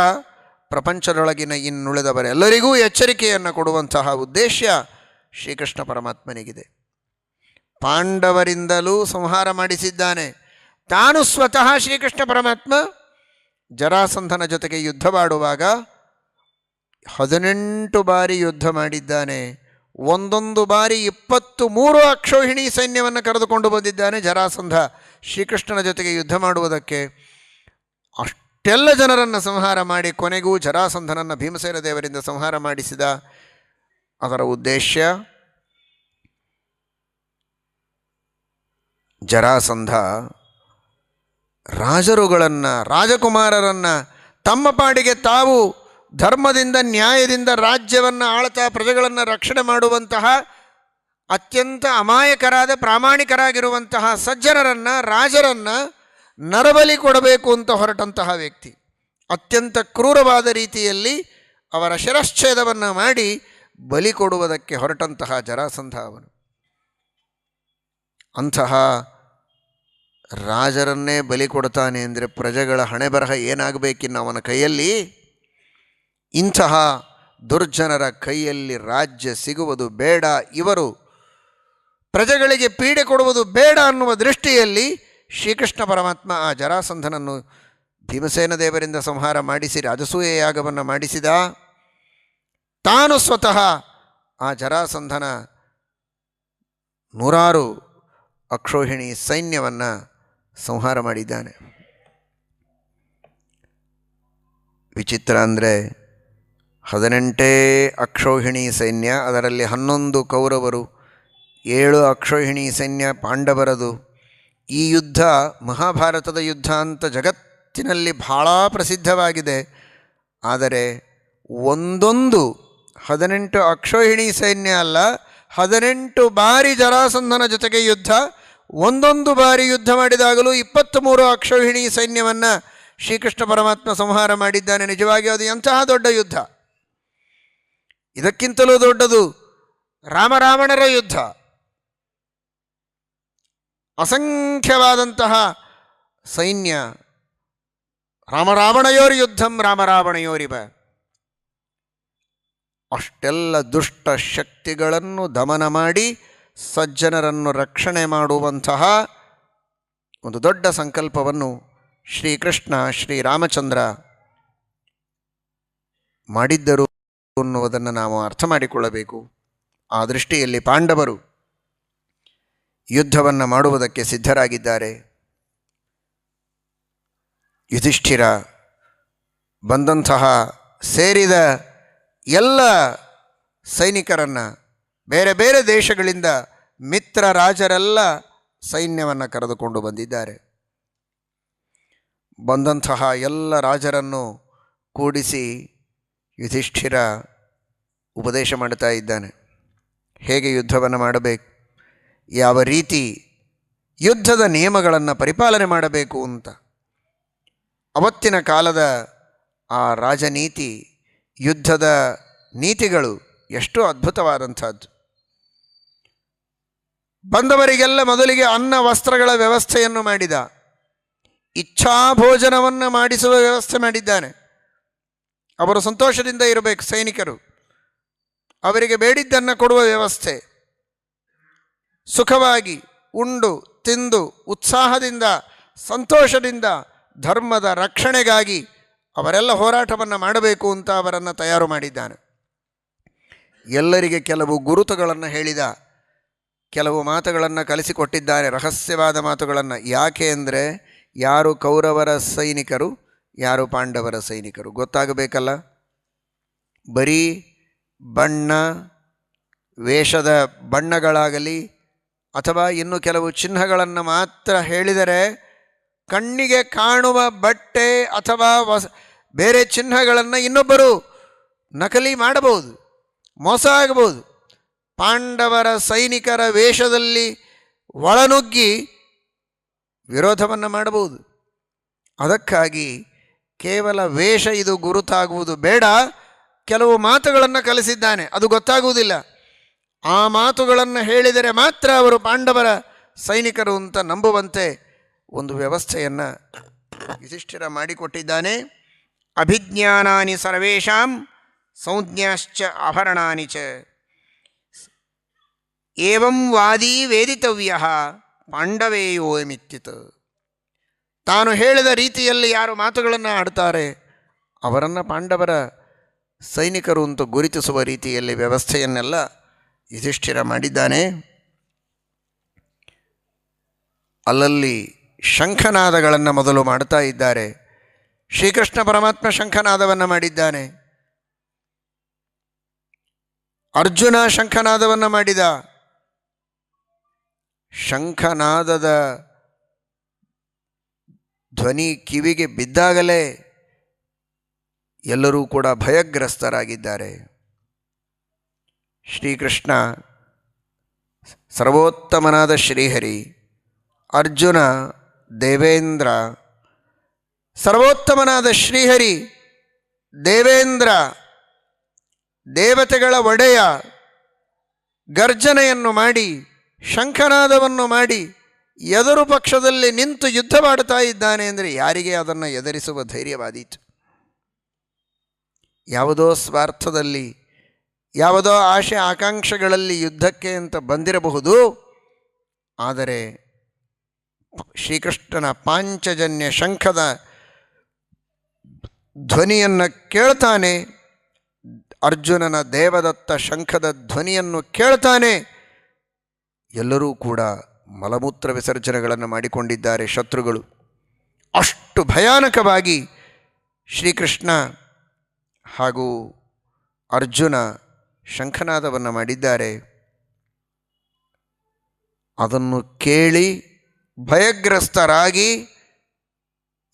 ಪ್ರಪಂಚದೊಳಗಿನ ಇನ್ನುಳಿದವರೆಲ್ಲರಿಗೂ ಎಚ್ಚರಿಕೆಯನ್ನು ಕೊಡುವಂತಹ ಉದ್ದೇಶ ಶ್ರೀಕೃಷ್ಣ ಪರಮಾತ್ಮನಿಗಿದೆ. ಪಾಂಡವರಿಂದಲೂ ಸಂಹಾರ ಮಾಡಿಸಿದ್ದಾನೆ. ತಾನು ಸ್ವತಃ ಶ್ರೀಕೃಷ್ಣ ಪರಮಾತ್ಮ ಜರಾಸಂಧನ ಜೊತೆಗೆ ಯುದ್ಧವಾಡುವಾಗ 18 ಬಾರಿ ಯುದ್ಧ ಮಾಡಿದ್ದಾನೆ. ಒಂದೊಂದು ಬಾರಿ 23 ಅಕ್ಷೋಹಿಣಿ ಸೈನ್ಯವನ್ನು ಕರೆದುಕೊಂಡು ಬಂದಿದ್ದಾನೆ ಜರಾಸಂಧ ಶ್ರೀಕೃಷ್ಣನ ಜೊತೆಗೆ ಯುದ್ಧ ಮಾಡುವುದಕ್ಕೆ. ಅಷ್ಟೆಲ್ಲ ಜನರನ್ನು ಸಂಹಾರ ಮಾಡಿ ಕೊನೆಗೂ ಜರಾಸಂಧನನ್ನು ಭೀಮಸೇನ ದೇವರಿಂದ ಸಂಹಾರ ಮಾಡಿಸಿದ. ಅದರ ಉದ್ದೇಶ, ಜರಾಸಂಧ ರಾಜರುಗಳನ್ನು, ರಾಜಕುಮಾರರನ್ನು ತಮ್ಮ ಪಾಡಿಗೆ ತಾವು ಧರ್ಮದಿಂದ ನ್ಯಾಯದಿಂದ ರಾಜ್ಯವನ್ನು ಆಳ್ತಾ ಪ್ರಜೆಗಳನ್ನು ರಕ್ಷಣೆ ಮಾಡುವಂತಹ ಅತ್ಯಂತ ಅಮಾಯಕರಾದ ಪ್ರಾಮಾಣಿಕರಾಗಿರುವಂತಹ ಸಜ್ಜನರನ್ನು, ರಾಜರನ್ನು ನರಬಲಿ ಕೊಡಬೇಕು ಅಂತ ಹೊರಟಂತಹ ವ್ಯಕ್ತಿ. ಅತ್ಯಂತ ಕ್ರೂರವಾದ ರೀತಿಯಲ್ಲಿ ಅವರ ಶಿರಶ್ಛೇದವನ್ನು ಮಾಡಿ ಬಲಿ ಕೊಡುವುದಕ್ಕೆ ಹೊರಟಂತಹ ಜರಾಸಂಧ ಅವನು. ಅಂತಹ ರಾಜರನ್ನೇ ಬಲಿ ಕೊಡ್ತಾನೆ ಅಂದರೆ ಪ್ರಜೆಗಳ ಹಣೆ ಬರಹ ಏನಾಗಬೇಕಿನ್ನು ಅವನ ಕೈಯಲ್ಲಿ. ಇಂತಹ ದುರ್ಜನರ ಕೈಯಲ್ಲಿ ರಾಜ್ಯ ಸಿಗುವುದು ಬೇಡ, ಇವರು ಪ್ರಜೆಗಳಿಗೆ ಪೀಡೆ ಕೊಡುವುದು ಬೇಡ ಅನ್ನುವ ದೃಷ್ಟಿಯಲ್ಲಿ ಶ್ರೀಕೃಷ್ಣ ಪರಮಾತ್ಮ ಆ ಜರಾಸಂಧನನ್ನು ಭೀಮಸೇನ ದೇವರಿಂದ ಸಂಹಾರ ಮಾಡಿಸಿ ರಾಜಸೂಯ ಯಾಗವನ್ನು ಮಾಡಿಸಿದ. ತಾನು ಸ್ವತಃ ಆ ಜರಾಸಂಧನ 100 ಅಕ್ಷೋಹಿಣಿ ಸೈನ್ಯವನ್ನು ಸಂಹಾರ ಮಾಡಿದ್ದಾನೆ. ವಿಚಿತ್ರ ಅಂದರೆ 18 ಅಕ್ಷೋಹಿಣಿ ಸೈನ್ಯ, ಅದರಲ್ಲಿ 11 ಕೌರವರು, 7 ಅಕ್ಷೋಹಿಣಿ ಸೈನ್ಯ ಪಾಂಡವರದು. ಈ ಯುದ್ಧ ಮಹಾಭಾರತದ ಯುದ್ಧ ಅಂತ ಜಗತ್ತಿನಲ್ಲಿ ಬಹಳ ಪ್ರಸಿದ್ಧವಾಗಿದೆ. ಆದರೆ ಒಂದೊಂದು 18 ಅಕ್ಷೋಹಿಣಿ ಸೈನ್ಯ ಅಲ್ಲ, 18 ಬಾರಿ ಜರಾಸಂಧನ ಜೊತೆಗೆ ಯುದ್ಧ, ಒಂದೊಂದು ಬಾರಿ ಯುದ್ಧ ಮಾಡಿದಾಗಲೂ 23 ಅಕ್ಷೋಹಿಣಿ ಸೈನ್ಯವನ್ನು ಶ್ರೀಕೃಷ್ಣ ಪರಮಾತ್ಮ ಸಂಹಾರ ಮಾಡಿದ್ದಾನೆ. ನಿಜವಾಗಿ ಅದು ಎಂತಹ ದೊಡ್ಡ ಯುದ್ಧ! ಇದಕ್ಕಿಂತಲೂ ದೊಡ್ಡದು ರಾಮರಾವಣರ ಯುದ್ಧ. ಅಸಂಖ್ಯವಾದಂತಹ ಸೈನ್ಯ. ರಾಮರಾವಣಯೋರ್ ಯುದ್ಧಂ ರಾಮರಾವಣಯೋರಿವ. ಅಷ್ಟೆಲ್ಲ ದುಷ್ಟ ಶಕ್ತಿಗಳನ್ನು ದಮನ ಮಾಡಿ ಸಜ್ಜನರನ್ನು ರಕ್ಷಣೆ ಮಾಡುವಂತಹ ಒಂದು ದೊಡ್ಡ ಸಂಕಲ್ಪವನ್ನು ಶ್ರೀಕೃಷ್ಣ ಶ್ರೀರಾಮಚಂದ್ರ ಮಾಡಿದ್ದರು ಅನ್ನುವುದನ್ನು ನಾವು ಅರ್ಥ ಮಾಡಿಕೊಳ್ಳಬೇಕು. ಆ ದೃಷ್ಟಿಯಲ್ಲಿ ಪಾಂಡವರು ಯುದ್ಧವನ್ನು ಮಾಡುವುದಕ್ಕೆ ಸಿದ್ಧರಾಗಿದ್ದಾರೆ. ಯುಧಿಷ್ಠಿರ ಬಂದಂತಹ ಸೇರಿದ ಎಲ್ಲ ಸೈನಿಕರನ್ನು, ಬೇರೆ ಬೇರೆ ದೇಶಗಳಿಂದ ಮಿತ್ರ ರಾಜರೆಲ್ಲ ಸೈನ್ಯವನ್ನು ಕರೆದುಕೊಂಡು ಬಂದಿದ್ದಾರೆ. ಬಂದಂತಹ ಎಲ್ಲ ರಾಜರನ್ನು ಕೂಡಿಸಿ ಯುಧಿಷ್ಠಿರ ಉಪದೇಶ ಮಾಡ್ತಾ ಇದ್ದಾನೆ. ಹೇಗೆ ಯುದ್ಧವನ್ನು ಮಾಡಬೇಕು, ಯಾವ ರೀತಿ ಯುದ್ಧದ ನಿಯಮಗಳನ್ನು ಪರಿಪಾಲನೆ ಮಾಡಬೇಕು ಅಂತ. ಅವತ್ತಿನ ಕಾಲದ ಆ ರಾಜನೀತಿ, ಯುದ್ಧದ ನೀತಿಗಳು ಎಷ್ಟು ಅದ್ಭುತವಾದಂಥದ್ದು. ಬಂದವರಿಗೆಲ್ಲ ಮೊದಲಿಗೆ ಅನ್ನ ವಸ್ತ್ರಗಳ ವ್ಯವಸ್ಥೆಯನ್ನು ಮಾಡಿದ. ಇಚ್ಛಾಭೋಜನವನ್ನು ಮಾಡಿಸುವ ವ್ಯವಸ್ಥೆ ಮಾಡಿದ್ದಾನೆ. ಅವರು ಸಂತೋಷದಿಂದ ಇರಬೇಕು ಸೈನಿಕರು. ಅವರಿಗೆ ಬೇಡಿದ್ದನ್ನು ಕೊಡುವ ವ್ಯವಸ್ಥೆ. ಸುಖವಾಗಿ ಉಂಡು ತಿಂದು ಉತ್ಸಾಹದಿಂದ ಸಂತೋಷದಿಂದ ಧರ್ಮದ ರಕ್ಷಣೆಗಾಗಿ ಅವರೆಲ್ಲ ಹೋರಾಟವನ್ನು ಮಾಡಬೇಕು ಅಂತ ಅವರನ್ನು ತಯಾರು ಮಾಡಿದ್ದಾನೆ. ಎಲ್ಲರಿಗೆ ಕೆಲವು ಗುರುತುಗಳನ್ನು ಹೇಳಿದ, ಕೆಲವು ಮಾತುಗಳನ್ನು ಕಲಿಸಿಕೊಟ್ಟಿದ್ದಾನೆ, ರಹಸ್ಯವಾದ ಮಾತುಗಳನ್ನು. ಯಾಕೆ ಅಂದರೆ ಯಾರು ಕೌರವರ ಸೈನಿಕರು, ಯಾರು ಪಾಂಡವರ ಸೈನಿಕರು ಗೊತ್ತಾಗಬೇಕಲ್ಲ. ಬರೀ ಬಣ್ಣ, ವೇಷದ ಬಣ್ಣಗಳಾಗಲಿ ಅಥವಾ ಇನ್ನು ಕೆಲವು ಚಿಹ್ನೆಗಳನ್ನು ಮಾತ್ರ ಹೇಳಿದರೆ ಕಣ್ಣಿಗೆ ಕಾಣುವ ಬಟ್ಟೆ ಅಥವಾ ಬೇರೆ ಚಿಹ್ನೆಗಳನ್ನು ಇನ್ನೊಬ್ಬರು ನಕಲಿ ಮಾಡಬಹುದು, ಮೋಸ ಆಗಬಹುದು. ಪಾಂಡವರ ಸೈನಿಕರ ವೇಷದಲ್ಲಿ ಒಳನುಗ್ಗಿ ವಿರೋಧವನ್ನು ಮಾಡಬಹುದು. ಅದಕ್ಕಾಗಿ ಕೇವಲ ವೇಷ ಇದು ಗುರುತಾಗುವುದು ಬೇಡ, ಕೆಲವು ಮಾತುಗಳನ್ನು ಕಲಿಸಿದ್ದಾನೆ, ಅದು ಗೊತ್ತಾಗುವುದಿಲ್ಲ. ಆ ಮಾತುಗಳನ್ನು ಹೇಳಿದರೆ ಮಾತ್ರ ಅವರು ಪಾಂಡವರ ಸೈನಿಕರು ಅಂತ ನಂಬುವಂತೆ ಒಂದು ವ್ಯವಸ್ಥೆಯನ್ನು ಯುಧಿಷ್ಠಿರ ಮಾಡಿಕೊಟ್ಟಿದ್ದಾನೆ. ಅಭಿಜ್ಞಾನಾನಿ ಸರ್ವೇಷಾಂ ಸಂಜ್ಞಾಶ್ಚ ಆಭರಣಾನಿ ಚ ಏವಂ ವಾದಿ ವೇದಿತವ್ಯ ಪಾಂಡವೇಯೋಮಿತ್ಯುತ್. ತಾನು ಹೇಳಿದ ರೀತಿಯಲ್ಲಿ ಯಾರು ಮಾತುಗಳನ್ನು ಆಡ್ತಾರೆ ಅವರನ್ನು ಪಾಂಡವರ ಸೈನಿಕರು ಅಂತ ಗುರುತಿಸುವ ರೀತಿಯಲ್ಲಿ ವ್ಯವಸ್ಥೆಯನ್ನೆಲ್ಲ ಯುಧಿಷ್ಠಿರ ಮಾಡಿದ್ದಾನೆ. ಅಲ್ಲಲ್ಲಿ ಶಂಖನಾದಗಳನ್ನು ಮೊದಲು ಮಾಡ್ತಾ ಇದ್ದಾರೆ. ಶ್ರೀಕೃಷ್ಣ ಪರಮಾತ್ಮ ಶಂಖನಾದವನ್ನು ಮಾಡಿದ್ದಾನೆ. ಅರ್ಜುನ ಶಂಖನಾದವನ್ನು ಮಾಡಿದ. ಶಂಖನಾದದ ಧ್ವನಿ ಕಿವಿಗೆ ಬಿದ್ದಾಗಲೇ ಎಲ್ಲರೂ ಕೂಡ ಭಯಗ್ರಸ್ತರಾಗಿದ್ದಾರೆ. ಶ್ರೀಕೃಷ್ಣ ಸರ್ವೋತ್ತಮನಾದ ಶ್ರೀಹರಿ, ಅರ್ಜುನ ದೇವೇಂದ್ರ. ಸರ್ವೋತ್ತಮನಾದ ಶ್ರೀಹರಿ ದೇವೇಂದ್ರ ದೇವತೆಗಳ ಒಡೆಯ ಗರ್ಜನೆಯನ್ನು ಮಾಡಿ ಶಂಖನಾದವನ್ನು ಮಾಡಿ ಎದುರು ಪಕ್ಷದಲ್ಲಿ ನಿಂತು ಯುದ್ಧ ಮಾಡ್ತಾ ಇದ್ದಾನೆ ಅಂದರೆ ಯಾರಿಗೆ ಅದನ್ನು ಎದುರಿಸುವ ಧೈರ್ಯವಾದೀತು? ಯಾವುದೋ ಸ್ವಾರ್ಥದಲ್ಲಿ, ಯಾವುದೋ ಆಶೆ ಆಕಾಂಕ್ಷೆಗಳಲ್ಲಿ ಯುದ್ಧಕ್ಕೆ ಅಂತ ಬಂದಿರಬಹುದು. ಆದರೆ ಶ್ರೀಕೃಷ್ಣನ ಪಾಂಚಜನ್ಯ ಶಂಖದ ಧ್ವನಿಯನ್ನು ಕೇಳ್ತಾನೆ, ಅರ್ಜುನನ ದೇವದತ್ತ ಶಂಖದ ಧ್ವನಿಯನ್ನು ಕೇಳ್ತಾನೆ. ಎಲ್ಲರೂ ಕೂಡ ಮಲಮೂತ್ರ ವಿಸರ್ಜನೆಗಳನ್ನು ಮಾಡಿಕೊಂಡಿದ್ದಾರೆ ಶತ್ರುಗಳು. ಅಷ್ಟು ಭಯಾನಕವಾಗಿ ಶ್ರೀಕೃಷ್ಣ ಹಾಗೂ ಅರ್ಜುನ ಶಂಖನಾದವನ್ನು ಮಾಡಿದ್ದಾರೆ. ಅದನ್ನು ಕೇಳಿ ಭಯಗ್ರಸ್ತರಾಗಿ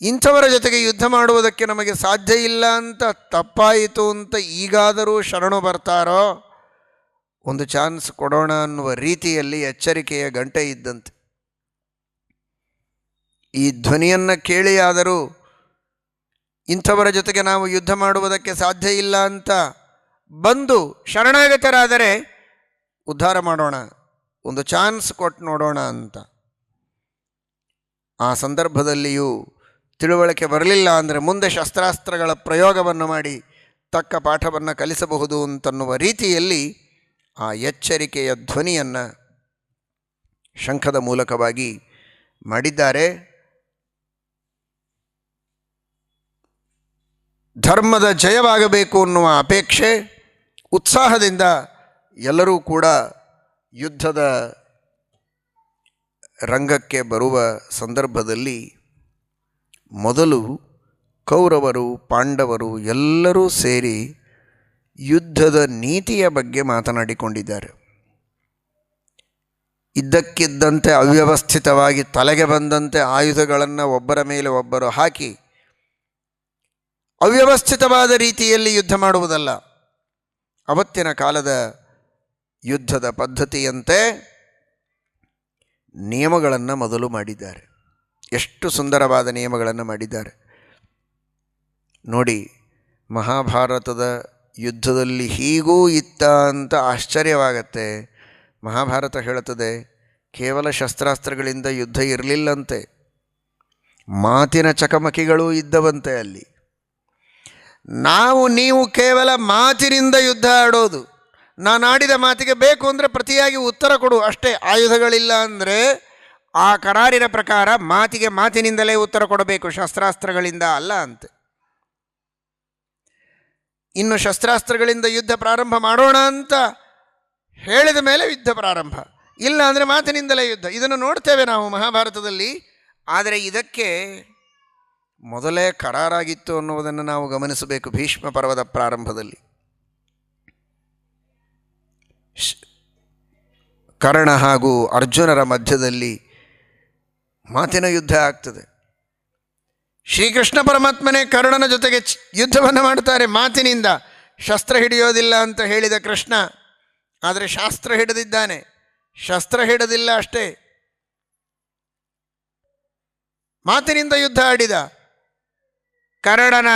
ಇಂಥವರ ಜೊತೆಗೆ ಯುದ್ಧ ಮಾಡುವುದಕ್ಕೆ ನಮಗೆ ಸಾಧ್ಯ ಇಲ್ಲ ಅಂತ ತಪ್ಪಾಯಿತು ಅಂತ ಈಗಾದರೂ ಶರಣು ಬರ್ತಾರೋ, ಒಂದು ಚಾನ್ಸ್ ಕೊಡೋಣ ಅನ್ನುವ ರೀತಿಯಲ್ಲಿ ಎಚ್ಚರಿಕೆಯ ಗಂಟೆ ಇದ್ದಂತೆ. ಈ ಧ್ವನಿಯನ್ನು ಕೇಳಿಯಾದರೂ ಇಂಥವರ ಜೊತೆಗೆ ನಾವು ಯುದ್ಧ ಮಾಡುವುದಕ್ಕೆ ಸಾಧ್ಯ ಇಲ್ಲ ಅಂತ ಬಂದು ಶರಣಾಗತರಾದರೆ ಉದ್ಧಾರ ಮಾಡೋಣ, ಒಂದು ಚಾನ್ಸ್ ಕೊಟ್ಟು ನೋಡೋಣ ಅಂತ. ಆ ಸಂದರ್ಭದಲ್ಲಿಯೂ ತಿಳುವಳಿಕೆ ಬರಲಿಲ್ಲ ಅಂದರೆ ಮುಂದೆ ಶಸ್ತ್ರಾಸ್ತ್ರಗಳ ಪ್ರಯೋಗವನ್ನು ಮಾಡಿ ತಕ್ಕ ಪಾಠವನ್ನು ಕಲಿಸಬಹುದು ಅಂತನ್ನುವ ರೀತಿಯಲ್ಲಿ ಆ ಎಚ್ಚರಿಕೆಯ ಧ್ವನಿಯನ್ನು ಶಂಖದ ಮೂಲಕವಾಗಿ ಮಾಡಿದ್ದಾರೆ. ಧರ್ಮದ ಜಯವಾಗಬೇಕು ಅನ್ನುವ ಅಪೇಕ್ಷೆ ಉತ್ಸಾಹದಿಂದ ಎಲ್ಲರೂ ಕೂಡ ಯುದ್ಧದ ರಂಗಕ್ಕೆ ಬರುವ ಸಂದರ್ಭದಲ್ಲಿ ಮೊದಲು ಕೌರವರು ಪಾಂಡವರು ಎಲ್ಲರೂ ಸೇರಿ ಯುದ್ಧದ ನೀತಿಯ ಬಗ್ಗೆ ಮಾತನಾಡಿಕೊಂಡಿದ್ದಾರೆ. ಇದ್ದಕ್ಕಿದ್ದಂತೆ ಅವ್ಯವಸ್ಥಿತವಾಗಿ ತಲೆಗೆ ಬಂದಂತೆ ಆಯುಧಗಳನ್ನು ಒಬ್ಬರ ಮೇಲೆ ಒಬ್ಬರು ಹಾಕಿ ಅವ್ಯವಸ್ಥಿತವಾದ ರೀತಿಯಲ್ಲಿ ಯುದ್ಧ ಮಾಡುವುದಲ್ಲ. ಅವತ್ತಿನ ಕಾಲದ ಯುದ್ಧದ ಪದ್ಧತಿಯಂತೆ ನಿಯಮಗಳನ್ನು ಮೊದಲು ಮಾಡಿದ್ದಾರೆ. ಎಷ್ಟು ಸುಂದರವಾದ ನಿಯಮಗಳನ್ನು ಮಾಡಿದ್ದಾರೆ ನೋಡಿ. ಮಹಾಭಾರತದ ಯುದ್ಧದಲ್ಲಿ ಹೀಗೂ ಇತ್ತ ಅಂತ ಆಶ್ಚರ್ಯವಾಗತ್ತೆ. ಮಹಾಭಾರತ ಹೇಳುತ್ತದೆ, ಕೇವಲ ಶಸ್ತ್ರಾಸ್ತ್ರಗಳಿಂದ ಯುದ್ಧ ಇರಲಿಲ್ಲಂತೆ, ಮಾತಿನ ಚಕಮಕಿಗಳೂ ಇದ್ದವಂತೆ ಅಲ್ಲಿ. ನೀವು ಕೇವಲ ಮಾತಿನಿಂದ ಯುದ್ಧ ಆಡೋದು, ನಾನಾಡಿದ ಮಾತಿಗೆ ಬೇಕು ಅಂದರೆ ಪ್ರತಿಯಾಗಿ ಉತ್ತರ ಕೊಡು ಅಷ್ಟೇ. ಆಯುಧಗಳಿಲ್ಲ ಅಂದರೆ ಆ ಕರಾರಿನ ಪ್ರಕಾರ ಮಾತಿನಿಂದಲೇ ಉತ್ತರ ಕೊಡಬೇಕು, ಶಸ್ತ್ರಾಸ್ತ್ರಗಳಿಂದ ಅಲ್ಲ ಅಂತೆ. ಇನ್ನು ಶಸ್ತ್ರಾಸ್ತ್ರಗಳಿಂದ ಯುದ್ಧ ಪ್ರಾರಂಭ ಮಾಡೋಣ ಅಂತ ಹೇಳಿದ ಮೇಲೆ ಯುದ್ಧ ಪ್ರಾರಂಭ, ಇಲ್ಲ ಅಂದರೆ ಮಾತಿನಿಂದಲೇ ಯುದ್ಧ. ಇದನ್ನು ನೋಡ್ತೇವೆ ನಾವು ಮಹಾಭಾರತದಲ್ಲಿ. ಆದರೆ ಇದಕ್ಕೆ ಮೊದಲೇ ಕರಾರಾಗಿತ್ತು ಅನ್ನುವುದನ್ನು ನಾವು ಗಮನಿಸಬೇಕು. ಭೀಷ್ಮ ಪರ್ವದ ಪ್ರಾರಂಭದಲ್ಲಿ ಕರ್ಣ ಹಾಗೂ ಅರ್ಜುನರ ಮಧ್ಯದಲ್ಲಿ ಮಾತಿನ ಯುದ್ಧ ಆಗ್ತದೆ. ಶ್ರೀಕೃಷ್ಣ ಪರಮಾತ್ಮನೇ ಕರ್ಣನ ಜೊತೆಗೆ ಯುದ್ಧವನ್ನು ಮಾಡ್ತಾರೆ ಮಾತಿನಿಂದ. ಶಸ್ತ್ರ ಹಿಡಿಯೋದಿಲ್ಲ ಅಂತ ಹೇಳಿದ ಕೃಷ್ಣ, ಆದರೆ ಶಾಸ್ತ್ರ ಹಿಡಿದಿದ್ದಾನೆ. ಶಸ್ತ್ರ ಹಿಡಿದಿಲ್ಲ ಅಷ್ಟೇ, ಮಾತಿನಿಂದ ಯುದ್ಧ ಆಡಿದ. ಕರ್ಣನ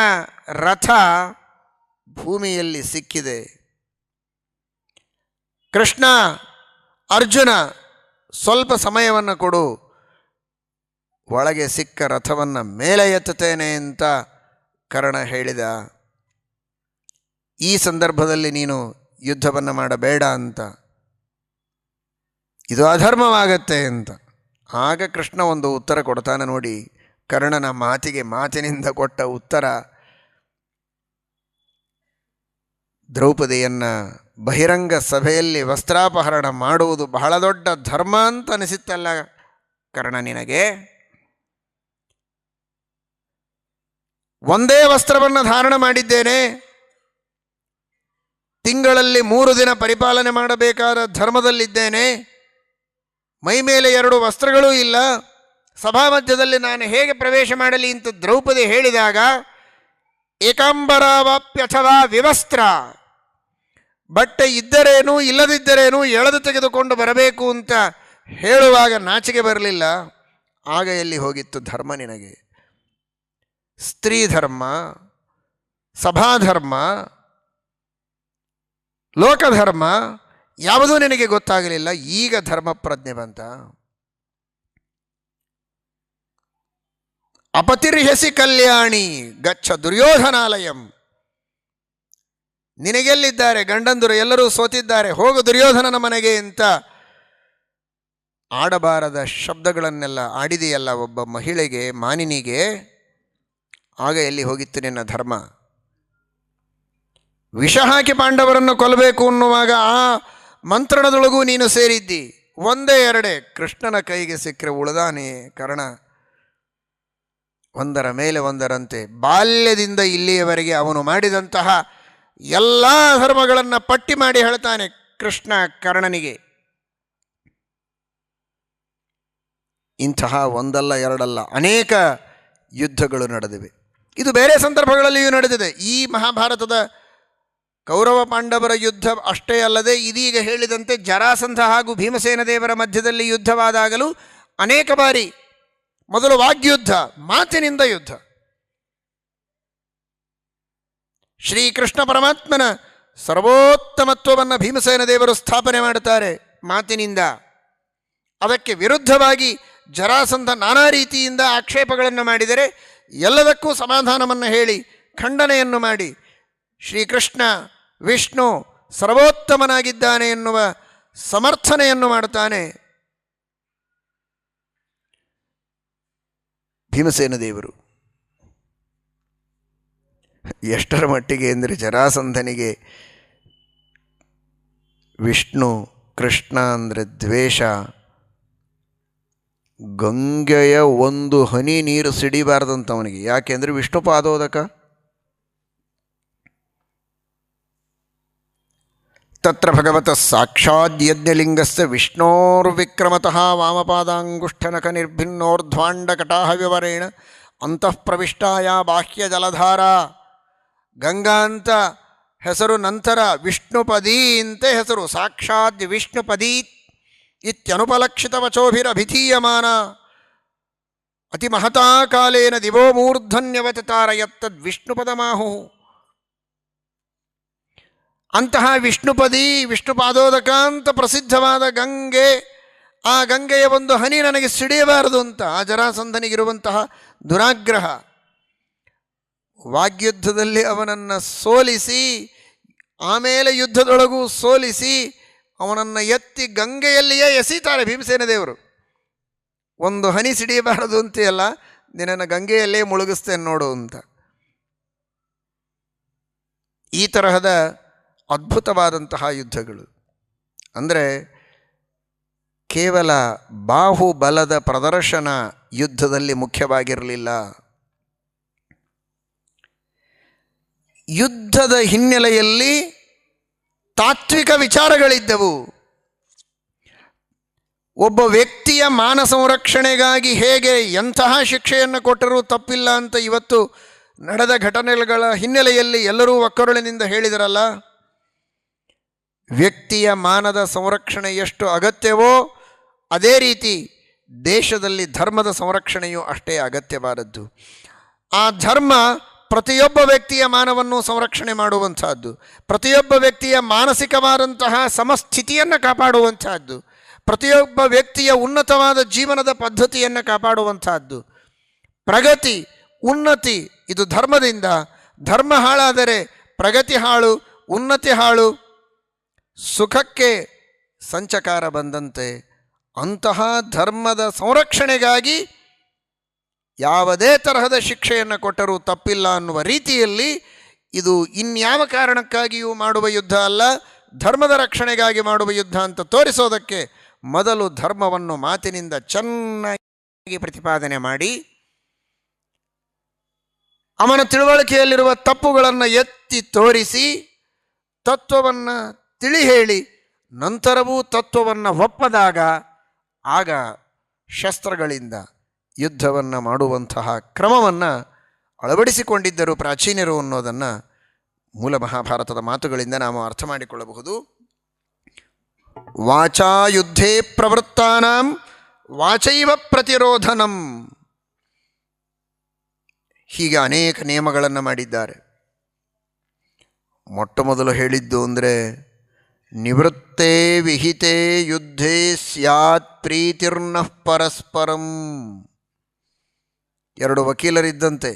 ರಥ ಭೂಮಿಯಲ್ಲಿ ಸಿಕ್ಕಿದೆ. ಕೃಷ್ಣ, ಅರ್ಜುನ ಸ್ವಲ್ಪ ಸಮಯವನ್ನು ಕೊಡು, ಒಳಗೆ ಸಿಕ್ಕ ರಥವನ್ನು ಮೇಲೆ ಎತ್ತುತ್ತೇನೆ ಅಂತ ಕರ್ಣ ಹೇಳಿದ. ಈ ಸಂದರ್ಭದಲ್ಲಿ ನೀನು ಯುದ್ಧವನ್ನು ಮಾಡಬೇಡ ಅಂತ, ಇದು ಅಧರ್ಮವಾಗತ್ತೆ ಅಂತ. ಆಗ ಕೃಷ್ಣ ಒಂದು ಉತ್ತರ ಕೊಡ್ತಾನೆ ನೋಡಿ. ಕರ್ಣನ ಮಾತಿನಿಂದ ಕೊಟ್ಟ ಉತ್ತರ ದ್ರೌಪದಿಯನ್ನು ಬಹಿರಂಗ ಸಭೆಯಲ್ಲಿ ವಸ್ತ್ರಾಪಹರಣ ಮಾಡುವುದು ಬಹಳ ದೊಡ್ಡ ಧರ್ಮ ಅಂತ ಅನಿಸಿತ್ತಲ್ಲ ಕರ್ಣ ನಿನಗೆ? ಒಂದೇ ವಸ್ತ್ರವನ್ನು ಧಾರಣ ಮಾಡಿದ್ದೇನೆ, ತಿಂಗಳಲ್ಲಿ 3 ದಿನ ಪರಿಪಾಲನೆ ಮಾಡಬೇಕಾದ ಧರ್ಮದಲ್ಲಿದ್ದೇನೆ, ಮೈ ಮೇಲೆ 2 ವಸ್ತ್ರಗಳೂ ಇಲ್ಲ, ಸಭಾ ಮಧ್ಯದಲ್ಲಿ ನಾನು ಹೇಗೆ ಪ್ರವೇಶ ಮಾಡಲಿ ಅಂತ ದ್ರೌಪದಿ ಹೇಳಿದಾಗ, ಏಕಾಂಬರವಾಪ್ಯಥವಾ ವಿವಸ್ತ್ರ, ಬಟ್ಟೆ ಇದ್ದರೇನು ಇಲ್ಲದಿದ್ದರೇನು ಎಳೆದು ತೆಗೆದುಕೊಂಡು ಬರಬೇಕು ಅಂತ ಹೇಳುವಾಗ ನಾಚಿಕೆ ಬರಲಿಲ್ಲ. ಆಗ ಎಲ್ಲಿ ಹೋಗಿತ್ತು ಧರ್ಮ ನಿನಗೆ? ಸ್ತ್ರೀ ಧರ್ಮ, ಸಭಾಧರ್ಮ, ಲೋಕಧರ್ಮ ಯಾವುದೂ ನಿನಗೆ ಗೊತ್ತಾಗಲಿಲ್ಲ. ಈಗ ಧರ್ಮ ಪ್ರಜ್ಞೆ ಬಂತ. ಅಪತಿರ್ಹಸಿ ಕಲ್ಯಾಣಿ ಗಚ್ಚ ದುರ್ಯೋಧನಾಲಯಂ. ನಿನಗೆಲ್ಲಿದ್ದಾರೆ ಗಂಡಂದರು? ಎಲ್ಲರೂ ಸೋತಿದ್ದಾರೆ, ಹೋಗು ದುರ್ಯೋಧನನ ಮನೆಗೆ ಅಂತ ಆಡಬಾರದ ಶಬ್ದಗಳನ್ನೆಲ್ಲ ಆಡಿದೆಯಲ್ಲ ಒಬ್ಬ ಮಹಿಳೆಗೆ, ಮಾನಿನಿಗೆ. ಆಗ ಎಲ್ಲಿ ಹೋಗಿತ್ತು ನಿನ್ನ ಧರ್ಮ? ವಿಷ ಹಾಕಿ ಪಾಂಡವರನ್ನು ಕೊಲ್ಲಬೇಕು ಅನ್ನುವಾಗ ಆ ಮಂತ್ರಣದೊಳಗೂ ನೀನು ಸೇರಿದ್ದಿ. ಒಂದೇ ಎರಡೇ ಕೃಷ್ಣನ ಕೈಗೆ ಸಿಕ್ಕರೆ ಉಳಿದಾನೆ ಕರ್ಣ. ಒಂದರ ಮೇಲೆ ಒಂದರಂತೆ ಬಾಲ್ಯದಿಂದ ಇಲ್ಲಿಯವರೆಗೆ ಅವನು ಮಾಡಿದಂತಹ ಎಲ್ಲ ಧರ್ಮಗಳನ್ನು ಪಟ್ಟಿ ಮಾಡಿ ಹೇಳ್ತಾನೆ ಕೃಷ್ಣ ಕರ್ಣನಿಗೆ. ಇಂತಹ ಒಂದಲ್ಲ ಎರಡಲ್ಲ ಅನೇಕ ಯುದ್ಧಗಳು ನಡೆದಿವೆ. ಇದು ಬೇರೆ ಸಂದರ್ಭಗಳಲ್ಲಿಯೂ ನಡೆದಿದೆ. ಈ ಮಹಾಭಾರತದ ಕೌರವ ಪಾಂಡವರ ಯುದ್ಧ ಅಷ್ಟೇ ಅಲ್ಲದೆ, ಇದೀಗ ಹೇಳಿದಂತೆ ಜರಾಸಂಧ ಹಾಗೂ ಭೀಮಸೇನ ದೇವರ ಮಧ್ಯದಲ್ಲಿ ಯುದ್ಧವಾದಾಗಲೂ ಅನೇಕ ಬಾರಿ ಮೊದಲು ವಾಗ್ಯುದ್ಧ, ಮಾತಿನಿಂದ ಯುದ್ಧ. ಶ್ರೀಕೃಷ್ಣ ಪರಮಾತ್ಮನ ಸರ್ವೋತ್ತಮತ್ವವನ್ನು ಭೀಮಸೇನ ದೇವರು ಸ್ಥಾಪನೆ ಮಾಡುತ್ತಾರೆ ಮಾತಿನಿಂದ. ಅದಕ್ಕೆ ವಿರುದ್ಧವಾಗಿ ಜರಾಸಂಧ ನಾನಾ ರೀತಿಯಿಂದ ಆಕ್ಷೇಪಗಳನ್ನು ಮಾಡಿದರೆ ಎಲ್ಲದಕ್ಕೂ ಸಮಾಧಾನವನ್ನು ಹೇಳಿ ಖಂಡನೆಯನ್ನು ಮಾಡಿ ಶ್ರೀಕೃಷ್ಣ ವಿಷ್ಣು ಸರ್ವೋತ್ತಮನಾಗಿದ್ದಾನೆ ಎನ್ನುವ ಸಮರ್ಥನೆಯನ್ನು ಮಾಡುತ್ತಾನೆ ಭೀಮಸೇನ ದೇವರು. ಎಷ್ಟರ ಮಟ್ಟಿಗೆ ಅಂದರೆ ಜರಾಸಂಧನಿಗೆ ವಿಷ್ಣು ಕೃಷ್ಣ ಅಂದರೆ ದ್ವೇಷ. ಗಂಗೆಯ ಒಂದು ಹನಿ ನೀರು ಸಿಡಿಬಾರ್ದಂತವನಿಗೆ. ಯಾಕೆಂದರೆ ವಿಷ್ಣು ಪಾದೋದಕ. ತತ್ರ ಭಗವತಃ ಸಾಕ್ಷಾದ್ ಯಜ್ಞಲಿಂಗಸ್ಯ ವಿಷ್ಣೋರ್ವಿಕ್ರಮತಃ ವಾಮಪಾದಾಂಗುಷ್ಠನಖ ನಿರ್ಭಿನ್ನೋರ್ಧ್ವಾಂಡಕಟಾಹ ವಿವರೇಣ ಅಂತಃಪ್ರವಿಷ್ಟಾಯ ಬಾಹ್ಯ ಜಲಧಾರ. ಗಂಗಾ ಅಂತ ಹೆಸರು, ನಂತರ ವಿಷ್ಣುಪದಿ ಅಂತ ಹೆಸರು. ಸಾಕ್ಷಾತ್ ವಿಷ್ಣುಪದಿ ಇತ್ಯನುಪಲಕ್ಷಿತ ವಚೋಭಿರಭಿಧೀಯಮಾನ ಅತಿ ಮಹತಾ ಕಾಲೇನ ದಿವೋ ಮೂರ್ಧನ್ಯವತಾರ ಯತ್ತದ್ ವಿಷ್ಣುಪದಮಾಹು. ಅಂತಹ ವಿಷ್ಣುಪದಿ, ವಿಷ್ಣುಪಾದೋದಕ ಅಂತ ಪ್ರಸಿದ್ಧವಾದ ಗಂಗೆ, ಆ ಗಂಗೆಯ ಒಂದು ಹನಿ ನನಗೆ ಸಿಡಿಯಬಾರದು ಅಂತ ಆ ಜರಾಸಂಧನಿಗಿರುವಂತಹ ದುರಾಗ್ರಹ. ವಾಗ್ಯುದ್ಧದಲ್ಲಿ ಅವನನ್ನು ಸೋಲಿಸಿ, ಆಮೇಲೆ ಯುದ್ಧದೊಳಗೂ ಸೋಲಿಸಿ, ಅವನನ್ನು ಎತ್ತಿ ಗಂಗೆಯಲ್ಲಿಯೇ ಎಸೀತಾರೆ ಭೀಮಸೇನ ದೇವರು. ಒಂದು ಹನಿ ಸಿಡಿಯಬಾರದು ಅಂತೆಯಲ್ಲ, ನಿನ್ನನ್ನು ಗಂಗೆಯಲ್ಲೇ ಮುಳುಗಿಸ್ತೇನೆ ನೋಡು ಅಂತ. ಈ ತರಹದ ಅದ್ಭುತವಾದಂತಹ ಯುದ್ಧಗಳು ಅಂದರೆ ಕೇವಲ ಬಾಹುಬಲದ ಪ್ರದರ್ಶನ ಯುದ್ಧದಲ್ಲಿ ಮುಖ್ಯವಾಗಿರಲಿಲ್ಲ. ಯುದ್ಧದ ಹಿನ್ನೆಲೆಯಲ್ಲಿ ತಾತ್ವಿಕ ವಿಚಾರಗಳಿದ್ದವು. ಒಬ್ಬ ವ್ಯಕ್ತಿಯ ಮಾನ ಸಂರಕ್ಷಣೆಗಾಗಿ ಹೇಗೆ ಎಂತಹ ಶಿಕ್ಷೆಯನ್ನು ಕೊಟ್ಟರೂ ತಪ್ಪಿಲ್ಲ ಅಂತ ಇವತ್ತು ನಡೆದ ಘಟನೆಗಳ ಹಿನ್ನೆಲೆಯಲ್ಲಿ ಎಲ್ಲರೂ ಒಕ್ಕರುಳಿನಿಂದ ಹೇಳಿದರಲ್ಲ. ವ್ಯಕ್ತಿಯ ಮಾನದ ಸಂರಕ್ಷಣೆ ಎಷ್ಟು ಅಗತ್ಯವೋ ಅದೇ ರೀತಿ ದೇಶದಲ್ಲಿ ಧರ್ಮದ ಸಂರಕ್ಷಣೆಯೂ ಅಷ್ಟೇ ಅಗತ್ಯವಾದದ್ದು. ಆ ಧರ್ಮ ಪ್ರತಿಯೊಬ್ಬ ವ್ಯಕ್ತಿಯ ಮಾನವನ್ನು ಸಂರಕ್ಷಣೆ ಮಾಡುವಂತಹದ್ದು, ಪ್ರತಿಯೊಬ್ಬ ವ್ಯಕ್ತಿಯ ಮಾನಸಿಕವಾದಂತಹ ಸಮಸ್ಥಿತಿಯನ್ನು ಕಾಪಾಡುವಂತಹದ್ದು, ಪ್ರತಿಯೊಬ್ಬ ವ್ಯಕ್ತಿಯ ಉನ್ನತವಾದ ಜೀವನದ ಪದ್ಧತಿಯನ್ನು ಕಾಪಾಡುವಂತಹದ್ದು. ಪ್ರಗತಿ, ಉನ್ನತಿ ಇದು ಧರ್ಮದಿಂದ. ಧರ್ಮ ಹಾಳಾದರೆ ಪ್ರಗತಿ ಹಾಳು, ಉನ್ನತಿ ಹಾಳು, ಸುಖಕ್ಕೆ ಸಂಚಕಾರ ಬಂದಂತೆ. ಅಂತಹ ಧರ್ಮದ ಸಂರಕ್ಷಣೆಗಾಗಿ ಯಾವುದೇ ತರಹದ ಶಿಕ್ಷೆಯನ್ನು ಕೊಟ್ಟರೂ ತಪ್ಪಿಲ್ಲ ಅನ್ನುವ ರೀತಿಯಲ್ಲಿ ಇದು ಇನ್ಯಾವ ಕಾರಣಕ್ಕಾಗಿಯೂ ಮಾಡುವ ಯುದ್ಧ ಅಲ್ಲ, ಧರ್ಮದ ರಕ್ಷಣೆಗಾಗಿ ಮಾಡುವ ಯುದ್ಧ ಅಂತ ತೋರಿಸೋದಕ್ಕೆ ಮೊದಲು ಧರ್ಮವನ್ನು ಮಾತಿನಿಂದ ಚೆನ್ನಾಗಿ ಪ್ರತಿಪಾದನೆ ಮಾಡಿ, ಅವನ ತಿಳುವಳಿಕೆಯಲ್ಲಿರುವ ತಪ್ಪುಗಳನ್ನು ಎತ್ತಿ ತೋರಿಸಿ, ತತ್ವವನ್ನು ತಿಳಿ ಹೇಳಿ, ನಂತರವೂ ತತ್ವವನ್ನು ಒಪ್ಪದಾಗ ಆಗ ಶಸ್ತ್ರಗಳಿಂದ ಯುದ್ಧವನ್ನು ಮಾಡುವಂತಹ ಕ್ರಮವನ್ನು ಅಳವಡಿಸಿಕೊಂಡಿದ್ದರು ಪ್ರಾಚೀನರು ಅನ್ನೋದನ್ನು ಮೂಲ ಮಹಾಭಾರತದ ಮಾತುಗಳಿಂದ ನಾವು ಅರ್ಥ ಮಾಡಿಕೊಳ್ಳಬಹುದು. ವಾಚಾ ಯುದ್ಧೇ ಪ್ರವೃತ್ತಾನಾಂ ವಾಚೈವ ಪ್ರತಿರೋಧನಂ. ಹೀಗೆ ಅನೇಕ ನಿಯಮಗಳನ್ನು ಮಾಡಿದ್ದಾರೆ. ಮೊಟ್ಟ ಮೊದಲು ಹೇಳಿದ್ದು ಅಂದರೆ ನಿವೃತ್ತೇ ವಿಹಿತೇ ಯುದ್ಧೇ ಸ್ಯಾತ್ ಪ್ರೀತಿರ್ನಃ ಪರಸ್ಪರಂ. ಎರಡು ವಕೀಲರಿದ್ದಂತೆ,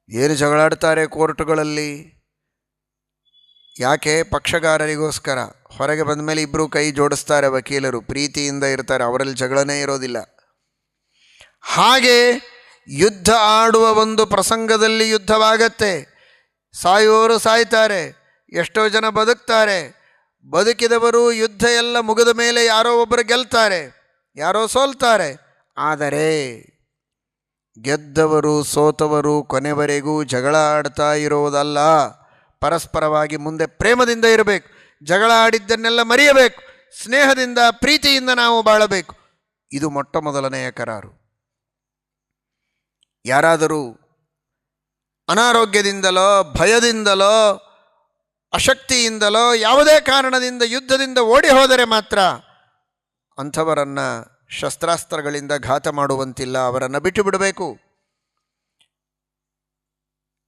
ಏನು ಜಗಳಾಡ್ತಾರೆ ಕೋರ್ಟುಗಳಲ್ಲಿ, ಯಾಕೆ? ಪಕ್ಷಗಾರರಿಗೋಸ್ಕರ. ಹೊರಗೆ ಬಂದ ಮೇಲೆ ಇಬ್ಬರು ಕೈ ಜೋಡಿಸ್ತಾರೆ ವಕೀಲರು, ಪ್ರೀತಿಯಿಂದ ಇರ್ತಾರೆ, ಅವರಲ್ಲಿ ಜಗಳನೇ ಇರೋದಿಲ್ಲ. ಹಾಗೆ ಯುದ್ಧ ಆಡುವ ಒಂದು ಪ್ರಸಂಗದಲ್ಲಿ ಯುದ್ಧವಾಗತ್ತೆ. ಸಾಯುವವರು ಸಾಯ್ತಾರೆ, ಎಷ್ಟೋ ಜನ ಬದುಕ್ತಾರೆ. ಬದುಕಿದವರು ಯುದ್ಧ ಎಲ್ಲ ಮುಗಿದ ಮೇಲೆ ಯಾರೋ ಒಬ್ಬರು ಗೆಲ್ತಾರೆ, ಯಾರೋ ಸೋಲ್ತಾರೆ. ಆದರೆ ಗೆದ್ದವರು ಸೋತವರು ಕೊನೆವರೆಗೂ ಜಗಳ ಆಡ್ತಾ ಇರೋದಲ್ಲ, ಪರಸ್ಪರವಾಗಿ ಮುಂದೆ ಪ್ರೇಮದಿಂದ ಇರಬೇಕು. ಜಗಳ ಆಡಿದ್ದನ್ನೆಲ್ಲ ಮರೆಯಬೇಕು, ಸ್ನೇಹದಿಂದ ಪ್ರೀತಿಯಿಂದ ನಾವು ಬಾಳಬೇಕು. ಇದು ಮೊಟ್ಟ ಮೊದಲನೆಯ ಕರಾರು. ಯಾರಾದರೂ ಅನಾರೋಗ್ಯದಿಂದಲೋ, ಭಯದಿಂದಲೋ, ಅಶಕ್ತಿಯಿಂದಲೋ, ಯಾವುದೇ ಕಾರಣದಿಂದ ಯುದ್ಧದಿಂದ ಓಡಿ ಹೋದರೆ ಮಾತ್ರ ಅಂಥವರನ್ನು ಶಸ್ತ್ರಾಸ್ತ್ರಗಳಿಂದ ಘಾತ ಮಾಡುವಂತಿಲ್ಲ, ಅವರನ್ನು ಬಿಟ್ಟು ಬಿಡಬೇಕು.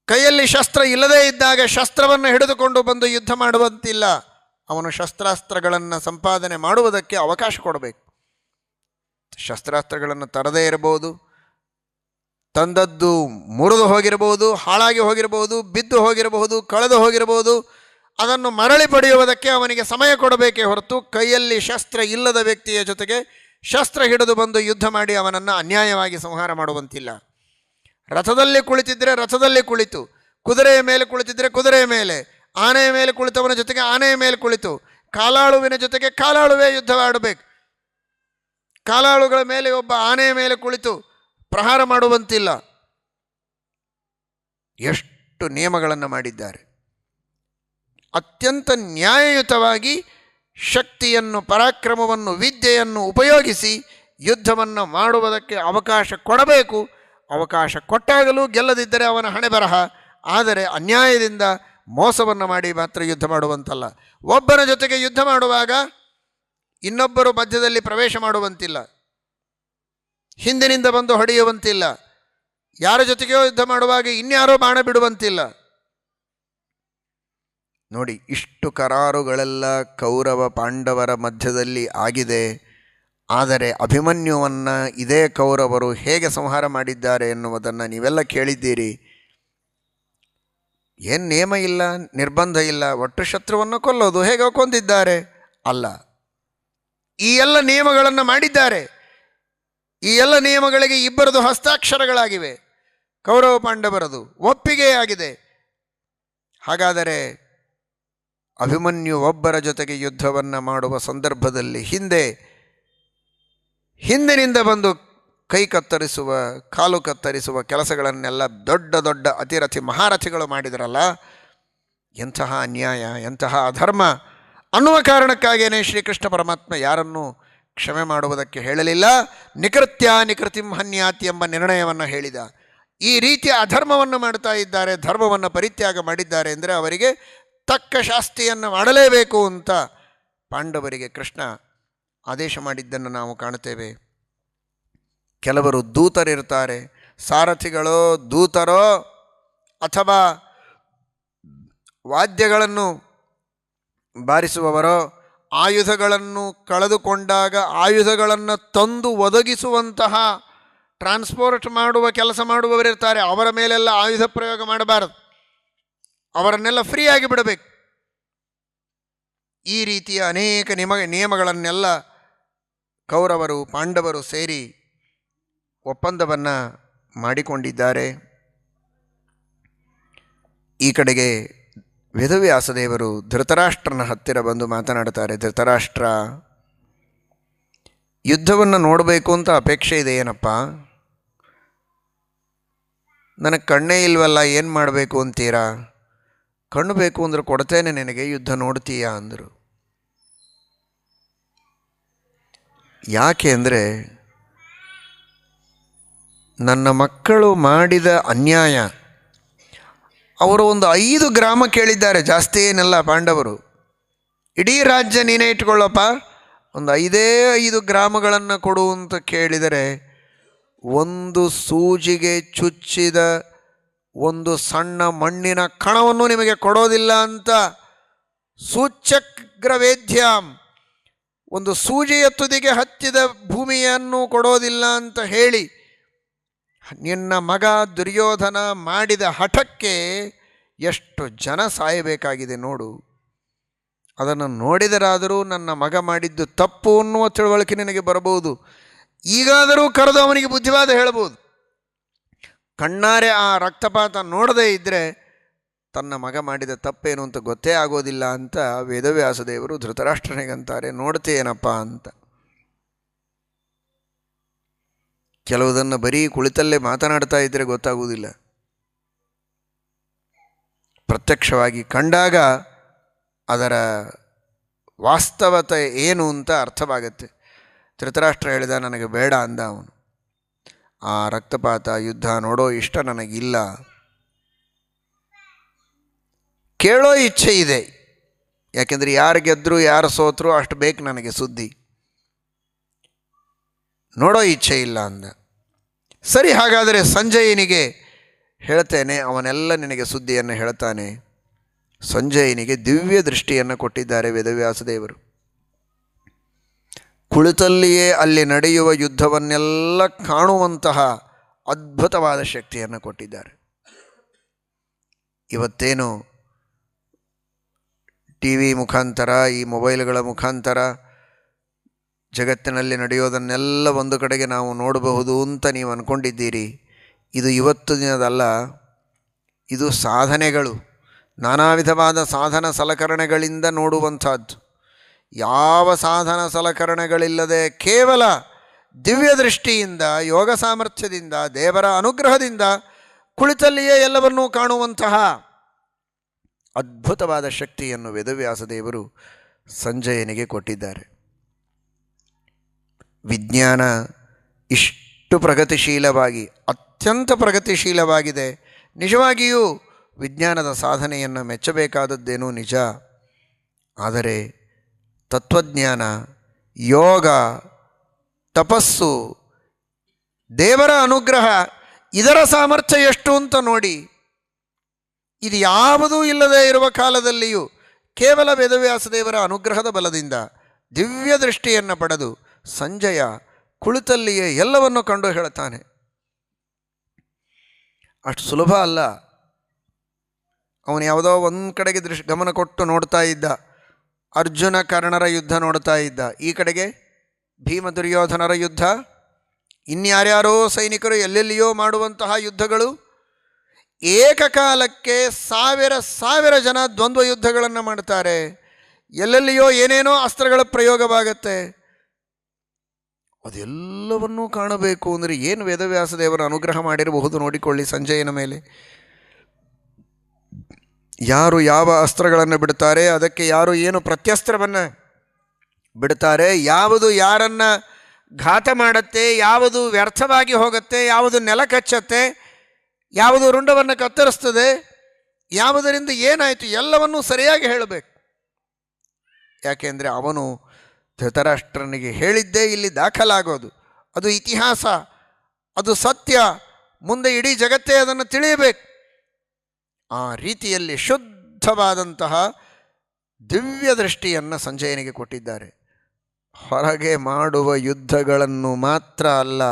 ಕೈಯಲ್ಲಿ ಶಸ್ತ್ರ ಇಲ್ಲದೇ ಇದ್ದಾಗ ಶಸ್ತ್ರವನ್ನು ಹಿಡಿದುಕೊಂಡು ಬಂದು ಯುದ್ಧ ಮಾಡುವಂತಿಲ್ಲ. ಅವನು ಶಸ್ತ್ರಾಸ್ತ್ರಗಳನ್ನು ಸಂಪಾದನೆ ಮಾಡುವುದಕ್ಕೆ ಅವಕಾಶ ಕೊಡಬೇಕು. ಶಸ್ತ್ರಾಸ್ತ್ರಗಳನ್ನು ತರದೇ ಇರಬಹುದು, ತಂದದ್ದು ಮುರಿದು ಹೋಗಿರಬಹುದು, ಹಾಳಾಗಿ ಹೋಗಿರಬಹುದು, ಬಿದ್ದು ಹೋಗಿರಬಹುದು, ಕಳೆದು ಹೋಗಿರಬಹುದು. ಅದನ್ನು ಮರಳಿ ಪಡೆಯುವುದಕ್ಕೆ ಅವನಿಗೆ ಸಮಯ ಕೊಡಬೇಕೇ ಹೊರತು ಕೈಯಲ್ಲಿ ಶಸ್ತ್ರ ಇಲ್ಲದ ವ್ಯಕ್ತಿಯ ಜೊತೆಗೆ ಶಸ್ತ್ರ ಹಿಡಿದು ಬಂದು ಯುದ್ಧ ಮಾಡಿ ಅವನನ್ನು ಅನ್ಯಾಯವಾಗಿ ಸಂಹಾರ ಮಾಡುವಂತಿಲ್ಲ. ರಥದಲ್ಲಿ ಕುಳಿತಿದ್ದರೆ ರಥದಲ್ಲಿ ಕುಳಿತು, ಕುದುರೆಯ ಮೇಲೆ ಕುಳಿತಿದ್ದರೆ ಕುದುರೆಯ ಮೇಲೆ, ಆನೆಯ ಮೇಲೆ ಕುಳಿತವನ ಜೊತೆಗೆ ಆನೆಯ ಮೇಲೆ ಕುಳಿತು, ಕಾಲಾಳುವಿನ ಜೊತೆಗೆ ಕಾಲಾಳುವೇ ಯುದ್ಧವಾಡಬೇಕು. ಕಾಲಾಳುಗಳ ಮೇಲೆ ಒಬ್ಬ ಆನೆಯ ಮೇಲೆ ಕುಳಿತು ಪ್ರಹಾರ ಮಾಡುವಂತಿಲ್ಲ. ಎಷ್ಟು ನಿಯಮಗಳನ್ನು ಮಾಡಿದ್ದಾರೆ. ಅತ್ಯಂತ ನ್ಯಾಯಯುತವಾಗಿ ಶಕ್ತಿಯನ್ನು, ಪರಾಕ್ರಮವನ್ನು, ವಿದ್ಯೆಯನ್ನು ಉಪಯೋಗಿಸಿ ಯುದ್ಧವನ್ನು ಮಾಡುವುದಕ್ಕೆ ಅವಕಾಶ ಕೊಡಬೇಕು. ಅವಕಾಶ ಕೊಟ್ಟಾಗಲೂ ಗೆಲ್ಲದಿದ್ದರೆ ಅವನ ಹಣೆ ಬರಹ. ಆದರೆ ಅನ್ಯಾಯದಿಂದ ಮೋಸವನ್ನು ಮಾಡಿ ಮಾತ್ರ ಯುದ್ಧ ಮಾಡುವಂತಲ್ಲ. ಒಬ್ಬನ ಜೊತೆಗೆ ಯುದ್ಧ ಮಾಡುವಾಗ ಇನ್ನೊಬ್ಬರು ಮಧ್ಯದಲ್ಲಿ ಪ್ರವೇಶ ಮಾಡುವಂತಿಲ್ಲ, ಹಿಂದಿನಿಂದ ಬಂದು ಹೊಡೆಯುವಂತಿಲ್ಲ, ಯಾರ ಜೊತೆಗೆಯೋ ಯುದ್ಧ ಮಾಡುವಾಗ ಇನ್ಯಾರೋ ಬಾಣ ಬಿಡುವಂತಿಲ್ಲ. ನೋಡಿ, ಇಷ್ಟು ಕರಾರುಗಳೆಲ್ಲ ಕೌರವ ಪಾಂಡವರ ಮಧ್ಯದಲ್ಲಿ ಆಗಿದೆ. ಆದರೆ ಅಭಿಮನ್ಯುವನ್ನು ಇದೇ ಕೌರವರು ಹೇಗೆ ಸಂಹಾರ ಮಾಡಿದ್ದಾರೆ ಎನ್ನುವುದನ್ನು ನೀವೆಲ್ಲ ಕೇಳಿದ್ದೀರಿ. ಏನು ನೇಮ ಇಲ್ಲ, ನಿರ್ಬಂಧ ಇಲ್ಲ, ಒಟ್ಟು ಶತ್ರುವನ್ನು ಕೊಲ್ಲೋದು, ಹೇಗೋ ಕೊಂದಿದ್ದಾರೆ ಅಲ್ಲ. ಈ ಎಲ್ಲ ನಿಯಮಗಳನ್ನು ಮಾಡಿದ್ದಾರೆ. ಈ ಎಲ್ಲ ನಿಯಮಗಳಿಗೆ ಇಬ್ಬರದು ಹಸ್ತಾಕ್ಷರಗಳಾಗಿವೆ, ಕೌರವ ಪಾಂಡವರದು ಒಪ್ಪಿಗೆಯಾಗಿದೆ. ಹಾಗಾದರೆ ಅಭಿಮನ್ಯು ಒಬ್ಬರ ಜೊತೆಗೆ ಯುದ್ಧವನ್ನು ಮಾಡುವ ಸಂದರ್ಭದಲ್ಲಿ ಹಿಂದಿನಿಂದ ಬಂದು ಕೈ ಕತ್ತರಿಸುವ, ಕಾಲು ಕತ್ತರಿಸುವ ಕೆಲಸಗಳನ್ನೆಲ್ಲ ದೊಡ್ಡ ದೊಡ್ಡ ಅತಿರಥಿ ಮಹಾರಥಿಗಳು ಮಾಡಿದರಲ್ಲ, ಎಂತಹ ಅನ್ಯಾಯ, ಎಂತಹ ಅಧರ್ಮ ಅನ್ನುವ ಕಾರಣಕ್ಕಾಗಿಯೇ ಶ್ರೀಕೃಷ್ಣ ಪರಮಾತ್ಮ ಯಾರನ್ನೂ ಕ್ಷಮೆ ಮಾಡುವುದಕ್ಕೆ ಹೇಳಲಿಲ್ಲ. ನಿಕೃತ್ಯ ನಿಕೃತಿಂ ಹನ್ಯಾತಿ ಎಂಬ ನಿರ್ಣಯವನ್ನು ಹೇಳಿದ. ಈ ರೀತಿಯ ಅಧರ್ಮವನ್ನು ಮಾಡ್ತಾ ಇದ್ದಾರೆ, ಧರ್ಮವನ್ನು ಪರಿತ್ಯಾಗ ಮಾಡಿದ್ದಾರೆ ಅಂದರೆ ಅವರಿಗೆ ತಕ್ಕ ಶಾಸ್ತಿಯನ್ನು ಮಾಡಲೇಬೇಕು ಅಂತ ಪಾಂಡವರಿಗೆ ಕೃಷ್ಣ ಆದೇಶ ಮಾಡಿದ್ದನ್ನು ನಾವು ಕಾಣುತ್ತೇವೆ. ಕೆಲವರು ದೂತರಿರ್ತಾರೆ, ಸಾರಥಿಗಳೋ ದೂತರೋ ಅಥವಾ ವಾದ್ಯಗಳನ್ನು ಬಾರಿಸುವವರೋ, ಆಯುಧಗಳನ್ನು ಕಳೆದುಕೊಂಡಾಗ ಆಯುಧಗಳನ್ನು ತಂದು ಒದಗಿಸುವಂತಹ ಟ್ರಾನ್ಸ್ಪೋರ್ಟ್ ಮಾಡುವ ಕೆಲಸ ಮಾಡುವವರಿರ್ತಾರೆ. ಅವರ ಮೇಲೆಲ್ಲ ಆಯುಧ ಪ್ರಯೋಗ ಮಾಡಬಾರದು, ಅವರನ್ನೆಲ್ಲ ಫ್ರೀಯಾಗಿ ಬಿಡಬೇಕು. ಈ ರೀತಿಯ ಅನೇಕ ನಿಯಮಗಳನ್ನೆಲ್ಲ ಕೌರವರು ಪಾಂಡವರು ಸೇರಿ ಒಪ್ಪಂದವನ್ನು ಮಾಡಿಕೊಂಡಿದ್ದಾರೆ. ಈ ಕಡೆಗೆ ವೇದವ್ಯಾಸದೇವರು ಧೃತರಾಷ್ಟ್ರನ ಹತ್ತಿರ ಬಂದು ಮಾತನಾಡ್ತಾರೆ. ಧೃತರಾಷ್ಟ್ರ, ಯುದ್ಧವನ್ನು ನೋಡಬೇಕು ಅಂತ ಅಪೇಕ್ಷೆ ಇದೆ ಏನಪ್ಪ, ನನಗೆ ಕಣ್ಣೇ ಇಲ್ವಲ್ಲ, ಏನು ಮಾಡಬೇಕು ಅಂತೀರಾ? ಕಣ್ಣು ಬೇಕು ಅಂದ್ರೆ ಕೊಡ್ತೇನೆ ನಿನಗೆ, ಯುದ್ಧ ನೋಡ್ತೀಯಾ ಅಂದರು. ಯಾಕೆ ಅಂದರೆ ನನ್ನ ಮಕ್ಕಳು ಮಾಡಿದ ಅನ್ಯಾಯ. ಅವರು ಒಂದು 5 ಗ್ರಾಮ ಕೇಳಿದ್ದಾರೆ, ಜಾಸ್ತಿ ಏನಲ್ಲ ಪಾಂಡವರು. ಇಡೀ ರಾಜ್ಯ ನೀನೇ ಇಟ್ಕೊಳ್ಳಪ್ಪ, ಒಂದು 5 ಗ್ರಾಮಗಳನ್ನು ಕೊಡು ಅಂತ ಕೇಳಿದರೆ, ಒಂದು ಸೂಜಿಗೆ ಚುಚ್ಚಿದ ಒಂದು ಸಣ್ಣ ಮಣ್ಣಿನ ಕಣವನ್ನು ನಿಮಗೆ ಕೊಡೋದಿಲ್ಲ ಅಂತ, ಸೂಚ್ಯಗ್ರವೇದ್ಯಾಂ, ಒಂದು ಸೂಜಿಯ ತುದಿಗೆ ಹತ್ತಿದ ಭೂಮಿಯನ್ನು ಕೊಡೋದಿಲ್ಲ ಅಂತ ಹೇಳಿ ನಿನ್ನ ಮಗ ದುರ್ಯೋಧನ ಮಾಡಿದ ಹಠಕ್ಕೆ ಎಷ್ಟು ಜನ ಸಾಯಬೇಕಾಗಿದೆ ನೋಡು. ಅದನ್ನು ನೋಡಿದರಾದರೂ ನನ್ನ ಮಗ ಮಾಡಿದ್ದು ತಪ್ಪು ಅನ್ನುವ ತಿಳುವಳಿಕೆ ನಿನಗೆ ಬರಬಹುದು. ಈಗಾದರೂ ಕರೆದು ಅವನಿಗೆ ಬುದ್ಧಿವಾದ ಹೇಳ್ಬೋದು. ಕಣ್ಣಾರೆ ಆ ರಕ್ತಪಾತ ನೋಡದೇ ಇದ್ದರೆ ತನ್ನ ಮಗ ಮಾಡಿದ ತಪ್ಪೇನು ಅಂತ ಗೊತ್ತೇ ಆಗೋದಿಲ್ಲ ಅಂತ ವೇದವ್ಯಾಸದೇವರು ಧೃತರಾಷ್ಟ್ರನಿಗಂತಾರೆ. ನೋಡ್ತೇನಪ್ಪ ಅಂತ. ಕೆಲವುದನ್ನು ಬರೀ ಕುಳಿತಲ್ಲೇ ಮಾತನಾಡ್ತಾ ಇದ್ದರೆ ಗೊತ್ತಾಗುವುದಿಲ್ಲ, ಪ್ರತ್ಯಕ್ಷವಾಗಿ ಕಂಡಾಗ ಅದರ ವಾಸ್ತವತೆ ಏನು ಅಂತ ಅರ್ಥವಾಗತ್ತೆ. ಧೃತರಾಷ್ಟ್ರ ಹೇಳಿದ, ನನಗೆ ಬೇಡ ಅಂದ ಅವನು. ಆ ರಕ್ತಪಾತ ಯುದ್ಧ ನೋಡೋ ಇಷ್ಟ ನನಗಿಲ್ಲ. ಕೇಳೋ ಇಚ್ಛೆ ಇದೆ, ಯಾಕೆಂದರೆ ಯಾರು ಗೆದ್ದರು ಯಾರು ಸೋತರು ಅಷ್ಟು ಬೇಕು ನನಗೆ ಸುದ್ದಿ. ನೋಡೋ ಇಚ್ಛೆ ಇಲ್ಲ ಅಂದ. ಸರಿ, ಹಾಗಾದರೆ ಸಂಜಯನಿಗೆ ಹೇಳ್ತೇನೆ, ಅವನೆಲ್ಲ ನಿನಗೆ ಸುದ್ದಿಯನ್ನು ಹೇಳ್ತಾನೆ. ಸಂಜಯನಿಗೆ ದಿವ್ಯ ದೃಷ್ಟಿಯನ್ನು ಕೊಟ್ಟಿದ್ದಾರೆ ವೇದವ್ಯಾಸದೇವರು. ಕುಳಿತಲ್ಲಿಯೇ ಅಲ್ಲಿ ನಡೆಯುವ ಯುದ್ಧವನ್ನೆಲ್ಲ ಕಾಣುವಂತಹ ಅದ್ಭುತವಾದ ಶಕ್ತಿಯನ್ನು ಕೊಟ್ಟಿದ್ದಾರೆ. ಇವತ್ತೇನು ಟಿ ವಿ ಮುಖಾಂತರ, ಈ ಮೊಬೈಲ್ಗಳ ಮುಖಾಂತರ ಜಗತ್ತಿನಲ್ಲಿ ನಡೆಯೋದನ್ನೆಲ್ಲ ಒಂದು ಕಡೆಗೆ ನಾವು ನೋಡಬಹುದು ಅಂತ ನೀವು ಅಂದ್ಕೊಂಡಿದ್ದೀರಿ. ಇದು ಇವತ್ತು ದಿನದಲ್ಲ, ಇದು ಸಾಧನೆಗಳು, ನಾನಾ ವಿಧವಾದ ಸಾಧನ ಸಲಕರಣೆಗಳಿಂದ ನೋಡುವಂಥದ್ದು. ಯಾವ ಸಾಧನ ಸಲಕರಣೆಗಳಿಲ್ಲದೆ ಕೇವಲ ದಿವ್ಯ ದೃಷ್ಟಿಯಿಂದ, ಯೋಗ ಸಾಮರ್ಥ್ಯದಿಂದ, ದೇವರ ಅನುಗ್ರಹದಿಂದ ಕುಳಿತಲ್ಲಿಯೇ ಎಲ್ಲವನ್ನೂ ಕಾಣುವಂತಹ ಅದ್ಭುತವಾದ ಶಕ್ತಿಯನ್ನು ವೇದವ್ಯಾಸ ದೇವರು ಸಂಜಯನಿಗೆ ಕೊಟ್ಟಿದ್ದಾರೆ. ವಿಜ್ಞಾನ ಇಷ್ಟು ಪ್ರಗತಿಶೀಲವಾಗಿ, ಅತ್ಯಂತ ಪ್ರಗತಿಶೀಲವಾಗಿದೆ. ನಿಜವಾಗಿಯೂ ವಿಜ್ಞಾನದ ಸಾಧನೆಯನ್ನು ಮೆಚ್ಚಬೇಕಾದದ್ದೇನೂ ನಿಜ. ಆದರೆ ತತ್ವಜ್ಞಾನ, ಯೋಗ, ತಪಸ್ಸು, ದೇವರ ಅನುಗ್ರಹ, ಇದರ ಸಾಮರ್ಥ್ಯ ಎಷ್ಟು ಅಂತ ನೋಡಿ. ಇದು ಯಾವುದೂ ಇಲ್ಲದೆ ಇರುವ ಕಾಲದಲ್ಲಿಯೂ ಕೇವಲ ವೇದವ್ಯಾಸ ದೇವರ ಅನುಗ್ರಹದ ಬಲದಿಂದ ದಿವ್ಯ ದೃಷ್ಟಿಯನ್ನು ಪಡೆದು ಸಂಜಯ ಕುಳಿತಲ್ಲಿಯೇ ಎಲ್ಲವನ್ನು ಕಂಡು ಹೇಳುತ್ತಾನೆ. ಅಷ್ಟು ಸುಲಭ ಅಲ್ಲ. ಅವನು ಯಾವುದೋ ಒಂದು ಕಡೆಗೆ ಗಮನ ಕೊಟ್ಟು ನೋಡ್ತಾ ಇದ್ದ. ಅರ್ಜುನ ಕರ್ಣರ ಯುದ್ಧ ನೋಡ್ತಾ ಇದ್ದ, ಈ ಕಡೆಗೆ ಭೀಮ ದುರ್ಯೋಧನರ ಯುದ್ಧ, ಇನ್ಯಾರ್ಯಾರೋ ಸೈನಿಕರು ಎಲ್ಲೆಲ್ಲಿಯೋ ಮಾಡುವಂತಹ ಯುದ್ಧಗಳು. ಏಕಕಾಲಕ್ಕೆ ಸಾವಿರ ಜನ ದ್ವಂದ್ವ ಯುದ್ಧಗಳನ್ನು ಮಾಡ್ತಾರೆ. ಎಲ್ಲೆಲ್ಲಿಯೋ ಏನೇನೋ ಅಸ್ತ್ರಗಳ ಪ್ರಯೋಗವಾಗತ್ತೆ. ಅದೆಲ್ಲವನ್ನೂ ಕಾಣಬೇಕು ಅಂದರೆ ಏನು ವೇದವ್ಯಾಸ ದೇವರ ಅನುಗ್ರಹ ಮಾಡಿರಬಹುದು ನೋಡಿಕೊಳ್ಳಿ. ಸಂಜಯನ ಮೇಲೆ ಯಾರು ಯಾವ ಅಸ್ತ್ರಗಳನ್ನು ಬಿಡ್ತಾರೆ, ಅದಕ್ಕೆ ಯಾರು ಏನು ಪ್ರತ್ಯಸ್ತ್ರವನ್ನು ಬಿಡ್ತಾರೆ, ಯಾವುದು ಯಾರನ್ನು ಘಾತ ಮಾಡುತ್ತೆ, ಯಾವುದು ವ್ಯರ್ಥವಾಗಿ ಹೋಗುತ್ತೆ, ಯಾವುದು ನೆಲ ಕಚ್ಚತ್ತೆ, ಯಾವುದು ರುಂಡವನ್ನು ಕತ್ತರಿಸ್ತದೆ, ಯಾವುದರಿಂದ ಏನಾಯಿತು ಎಲ್ಲವನ್ನೂ ಸರಿಯಾಗಿ ಹೇಳಬೇಕು. ಯಾಕೆಂದರೆ ಅವನು ಧೃತರಾಷ್ಟ್ರನಿಗೆ ಹೇಳಿದ್ದೇ ಇಲ್ಲಿ ದಾಖಲಾಗೋದು. ಅದು ಇತಿಹಾಸ, ಅದು ಸತ್ಯ. ಮುಂದೆ ಇಡೀ ಜಗತ್ತೇ ಅದನ್ನು ತಿಳಿಯಬೇಕು. ಆ ರೀತಿಯಲ್ಲಿ ಶುದ್ಧವಾದಂತಹ ದಿವ್ಯ ದೃಷ್ಟಿಯನ್ನು ಸಂಜಯನಿಗೆ ಕೊಟ್ಟಿದ್ದಾರೆ. ಹೊರಗೆ ಮಾಡುವ ಯುದ್ಧಗಳನ್ನು ಮಾತ್ರ ಅಲ್ಲ.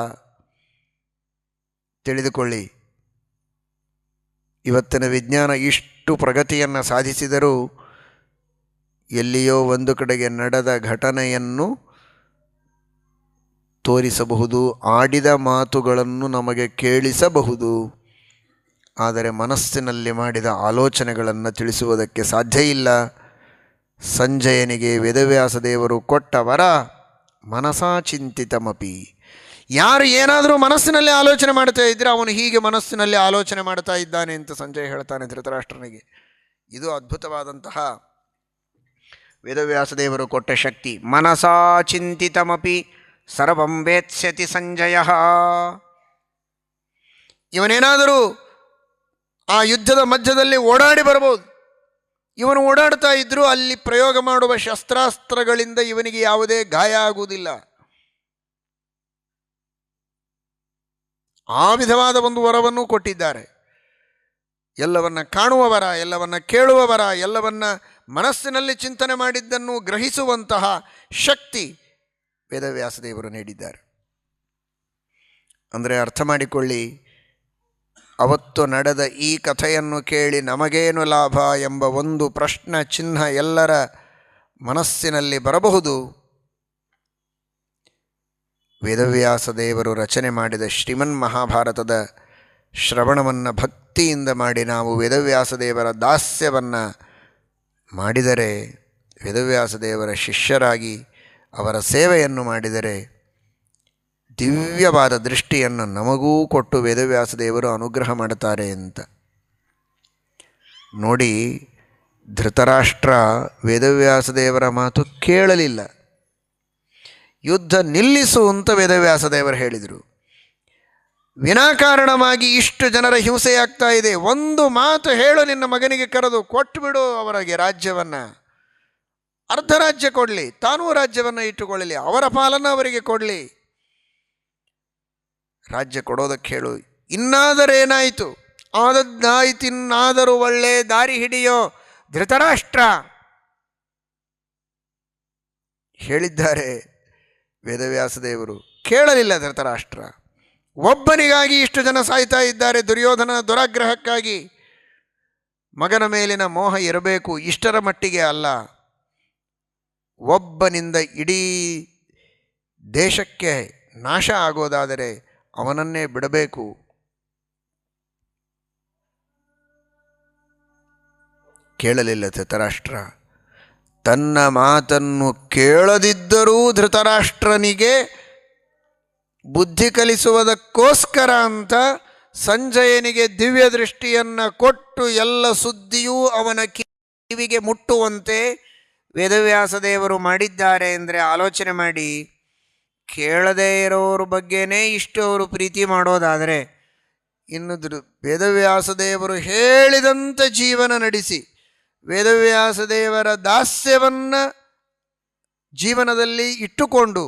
ತಿಳಿದುಕೊಳ್ಳಿ, ಇವತ್ತಿನ ವಿಜ್ಞಾನ ಇಷ್ಟು ಪ್ರಗತಿಯನ್ನು ಸಾಧಿಸಿದರೂ ಎಲ್ಲಿಯೋ ಒಂದು ಕಡೆಗೆ ನಡೆದ ಘಟನೆಯನ್ನು ತೋರಿಸಬಹುದು, ಆಡಿದ ಮಾತುಗಳನ್ನು ನಮಗೆ ಕೇಳಿಸಬಹುದು. ಆದರೆ ಮನಸ್ಸಿನಲ್ಲಿ ಮಾಡಿದ ಆಲೋಚನೆಗಳನ್ನು ತಿಳಿಸುವುದಕ್ಕೆ ಸಾಧ್ಯ ಇಲ್ಲ. ಸಂಜಯನಿಗೆ ವೇದವ್ಯಾಸ ದೇವರು ಕೊಟ್ಟ ವರ ಮನಸಾ ಚಿಂತಿತಮಪಿ. ಯಾರು ಏನಾದರೂ ಮನಸ್ಸಿನಲ್ಲಿ ಆಲೋಚನೆ ಮಾಡ್ತಾ ಇದ್ದರೆ ಅವನು ಹೀಗೆ ಮನಸ್ಸಿನಲ್ಲಿ ಆಲೋಚನೆ ಮಾಡ್ತಾ ಇದ್ದಾನೆ ಅಂತ ಸಂಜಯ ಹೇಳ್ತಾನೆ ಧೃತರಾಷ್ಟ್ರನಿಗೆ. ಇದು ಅದ್ಭುತವಾದಂತಹ ವೇದವ್ಯಾಸ ದೇವರು ಕೊಟ್ಟ ಶಕ್ತಿ. ಮನಸಾ ಚಿಂತಿತಮಪಿ ಸರ್ವಂ ವೇತ್ಸ್ಯತಿ ಸಂಜಯ. ಇವನೇನಾದರೂ ಆ ಯುದ್ಧದ ಮಧ್ಯದಲ್ಲಿ ಓಡಾಡಿ ಬರಬಹುದು. ಇವನು ಓಡಾಡ್ತಾ ಇದ್ದರೂ ಅಲ್ಲಿ ಪ್ರಯೋಗ ಮಾಡುವ ಶಸ್ತ್ರಾಸ್ತ್ರಗಳಿಂದ ಇವನಿಗೆ ಯಾವುದೇ ಗಾಯ ಆಗುವುದಿಲ್ಲ. ಆ ವಿಧವಾದ ಒಂದು ವರವನ್ನು ಕೊಟ್ಟಿದ್ದಾರೆ. ಎಲ್ಲವನ್ನ ಕಾಣುವ ವರ, ಎಲ್ಲವನ್ನ ಕೇಳುವ ವರ, ಎಲ್ಲವನ್ನ ಮನಸ್ಸಿನಲ್ಲಿ ಚಿಂತನೆ ಮಾಡಿದ್ದನ್ನು ಗ್ರಹಿಸುವಂತಹ ಶಕ್ತಿ ವೇದವ್ಯಾಸ ದೇವರು ನೀಡಿದ್ದಾರೆ. ಅಂದರೆ ಅರ್ಥ ಮಾಡಿಕೊಳ್ಳಿ, ಅವತ್ತು ನಡೆದ ಈ ಕಥೆಯನ್ನು ಕೇಳಿ ನಮಗೇನು ಲಾಭ ಎಂಬ ಒಂದು ಪ್ರಶ್ನ ಚಿಹ್ನ ಎಲ್ಲರ ಮನಸ್ಸಿನಲ್ಲಿ ಬರಬಹುದು. ವೇದವ್ಯಾಸ ದೇವರು ರಚನೆ ಮಾಡಿದ ಶ್ರೀಮನ್ ಮಹಾಭಾರತದ ಶ್ರವಣವನ್ನು ಭಕ್ತಿಯಿಂದ ಮಾಡಿ ನಾವು ವೇದವ್ಯಾಸ ದೇವರ ದಾಸ್ಯವನ್ನು ಮಾಡಿದರೆ, ವೇದವ್ಯಾಸ ದೇವರ ಶಿಷ್ಯರಾಗಿ ಅವರ ಸೇವೆಯನ್ನು ಮಾಡಿದರೆ ದಿವ್ಯವಾದ ದೃಷ್ಟಿಯನ್ನು ನಮಗೂ ಕೊಟ್ಟು ವೇದವ್ಯಾಸ ದೇವರು ಅನುಗ್ರಹ ಮಾಡುತ್ತಾರೆ ಅಂತ ನೋಡಿ. ಧೃತರಾಷ್ಟ್ರ ವೇದವ್ಯಾಸ ದೇವರ ಮಾತು ಕೇಳಲಿಲ್ಲ. ಯುದ್ಧ ನಿಲ್ಲಿಸು ಅಂತ ವೇದವ್ಯಾಸ ದೇವರು ಹೇಳಿದರು. ವಿನಾಕಾರಣವಾಗಿ ಇಷ್ಟು ಜನರ ಹಿಂಸೆಯಾಗ್ತಾ ಇದೆ, ಒಂದು ಮಾತು ಹೇಳು, ನಿನ್ನ ಮಗನಿಗೆ ಕರೆದು ಕೊಟ್ಟುಬಿಡು ಅವರಿಗೆ ರಾಜ್ಯವನ್ನು. ಅರ್ಧ ರಾಜ್ಯ ಕೊಡಲಿ, ತಾನೂ ರಾಜ್ಯವನ್ನು ಇಟ್ಟುಕೊಳ್ಳಲಿ, ಅವರ ಪಾಲನ್ನು ಅವರಿಗೆ ಕೊಡಲಿ. ರಾಜ್ಯ ಕೊಡೋದಕ್ಕೆ ಹೇಳು. ಇನ್ನಾದರೇನಾಯಿತು, ಆದದ್ದಾಯಿತಿನ್ನಾದರೂ ಒಳ್ಳೆ ದಾರಿ ಹಿಡಿಯೋ ಧೃತರಾಷ್ಟ್ರ ಹೇಳಿದ್ದಾರೆ ವೇದವ್ಯಾಸ ದೇವರು. ಕೇಳಲಿಲ್ಲ ಧೃತರಾಷ್ಟ್ರ. ಒಬ್ಬನಿಗಾಗಿ ಇಷ್ಟು ಜನ ಸಾಯ್ತಾ ಇದ್ದಾರೆ, ದುರ್ಯೋಧನ ದುರಾಗ್ರಹಕ್ಕಾಗಿ. ಮಗನ ಮೇಲಿನ ಮೋಹ ಇರಬೇಕು, ಇಷ್ಟರ ಮಟ್ಟಿಗೆ ಅಲ್ಲ. ಒಬ್ಬನಿಂದ ಇಡೀ ದೇಶಕ್ಕೆ ನಾಶ ಆಗೋದಾದರೆ ಅವನನ್ನೇ ಬಿಡಬೇಕು. ಕೇಳಲಿಲ್ಲ ಧೃತರಾಷ್ಟ್ರ. ತನ್ನ ಮಾತನ್ನು ಕೇಳದಿದ್ದರೂ ಧೃತರಾಷ್ಟ್ರನಿಗೆ ಬುದ್ಧಿ ಕಲಿಸುವುದಕ್ಕೋಸ್ಕರ ಅಂತ ಸಂಜಯನಿಗೆ ದಿವ್ಯ ದೃಷ್ಟಿಯನ್ನು ಕೊಟ್ಟು ಎಲ್ಲ ಸುದ್ದಿಯೂ ಅವನ ಕಿವಿಗೆ ಮುಟ್ಟುವಂತೆ ವೇದವ್ಯಾಸ ದೇವರು ಮಾಡಿದ್ದಾರೆ ಅಂದರೆ ಆಲೋಚನೆ ಮಾಡಿ. ಕೇಳದೇ ಇರೋರ ಬಗ್ಗೆನೇ ಇಷ್ಟು ಅವರು ಪ್ರೀತಿ ಮಾಡೋದಾದರೆ ಇನ್ನು ವೇದವ್ಯಾಸ ದೇವರು ಹೇಳಿದಂತೆ ಜೀವನ ನಡೆಸಿ ವೇದವ್ಯಾಸ ದೇವರ ದಾಸ್ಯವನ್ನು ಜೀವನದಲ್ಲಿ ಇಟ್ಟುಕೊಂಡು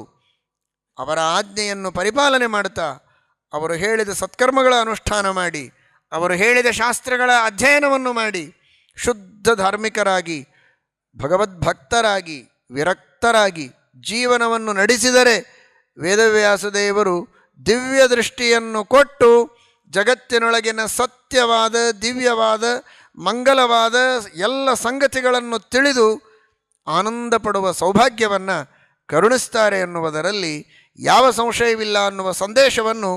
ಅವರ ಆಜ್ಞೆಯನ್ನು ಪರಿಪಾಲನೆ ಮಾಡ್ತಾ ಅವರು ಹೇಳಿದ ಸತ್ಕರ್ಮಗಳ ಅನುಷ್ಠಾನ ಮಾಡಿ ಅವರು ಹೇಳಿದ ಶಾಸ್ತ್ರಗಳ ಅಧ್ಯಯನವನ್ನು ಮಾಡಿ ಶುದ್ಧ ಧಾರ್ಮಿಕರಾಗಿ ಭಗವದ್ಭಕ್ತರಾಗಿ ವಿರಕ್ತರಾಗಿ ಜೀವನವನ್ನು ನಡೆಸಿದರೆ ವೇದವ್ಯಾಸ ದೇವರು ದಿವ್ಯ ದೃಷ್ಟಿಯನ್ನು ಕೊಟ್ಟು ಜಗತ್ತಿನೊಳಗಿನ ಸತ್ಯವಾದ ದಿವ್ಯವಾದ ಮಂಗಲವಾದ ಎಲ್ಲ ಸಂಗತಿಗಳನ್ನು ತಿಳಿದು ಆನಂದ ಪಡುವ ಸೌಭಾಗ್ಯವನ್ನು ಕರುಣಿಸ್ತಾರೆ ಎನ್ನುವುದರಲ್ಲಿ ಯಾವ ಸಂಶಯವಿಲ್ಲ ಅನ್ನುವ ಸಂದೇಶವನ್ನು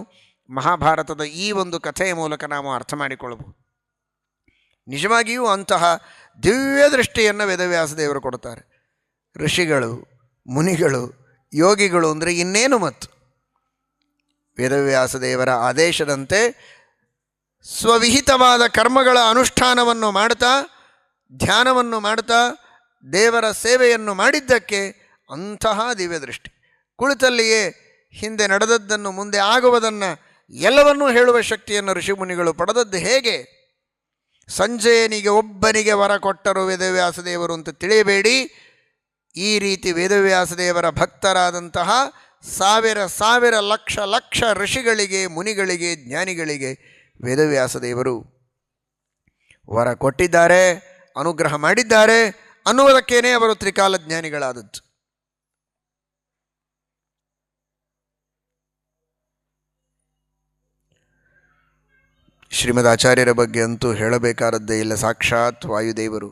ಮಹಾಭಾರತದ ಈ ಒಂದು ಕಥೆಯ ಮೂಲಕ ನಾವು ಅರ್ಥ ಮಾಡಿಕೊಳ್ಳಬಹುದು. ನಿಜವಾಗಿಯೂ ಅಂತಹ ದಿವ್ಯ ದೃಷ್ಟಿಯನ್ನು ವೇದವ್ಯಾಸ ದೇವರು ಕೊಡ್ತಾರೆ. ಋಷಿಗಳು ಮುನಿಗಳು ಯೋಗಿಗಳು ಅಂದರೆ ಇನ್ನೇನು ಮತ್ತು ವೇದವ್ಯಾಸ ದೇವರ ಆದೇಶದಂತೆ ಸ್ವವಿಹಿತವಾದ ಕರ್ಮಗಳ ಅನುಷ್ಠಾನವನ್ನು ಮಾಡ್ತಾ ಧ್ಯಾನವನ್ನು ಮಾಡ್ತಾ ದೇವರ ಸೇವೆಯನ್ನು ಮಾಡಿದ್ದಕ್ಕೆ ಅಂತಹ ದಿವ್ಯ ದೃಷ್ಟಿ. ಕುಳಿತಲ್ಲಿಯೇ ಹಿಂದೆ ನಡೆದದ್ದನ್ನು ಮುಂದೆ ಆಗುವುದನ್ನು ಎಲ್ಲವನ್ನೂ ಹೇಳುವ ಶಕ್ತಿಯನ್ನು ಋಷಿಮುನಿಗಳು ಪಡೆದದ್ದು ಹೇಗೆ? ಸಂಜಯನಿಗೆ ಒಬ್ಬನಿಗೆ ವರ ಕೊಟ್ಟರು ವೇದವ್ಯಾಸ ದೇವರು ಅಂತ ತಿಳಿಯಬೇಡಿ. ಈ ರೀತಿ ವೇದವ್ಯಾಸ ದೇವರ ಭಕ್ತರಾದಂತಹ ಸಾವಿರ ಸಾವಿರ ಲಕ್ಷ ಲಕ್ಷ ಋಷಿಗಳಿಗೆ ಮುನಿಗಳಿಗೆ ಜ್ಞಾನಿಗಳಿಗೆ ವೇದವ್ಯಾಸ ದೇವರು ವರ ಕೊಟ್ಟಿದ್ದಾರೆ, ಅನುಗ್ರಹ ಮಾಡಿದ್ದಾರೆ ಅನ್ನುವುದಕ್ಕೇನೆ ಅವರು ತ್ರಿಕಾಲ ಜ್ಞಾನಿಗಳಾದದ್ದು. ಶ್ರೀಮದ್ ಆಚಾರ್ಯರ ಬಗ್ಗೆ ಅಂತೂ ಹೇಳಬೇಕಾದದ್ದೇ ಇಲ್ಲ. ಸಾಕ್ಷಾತ್ ವಾಯುದೇವರು,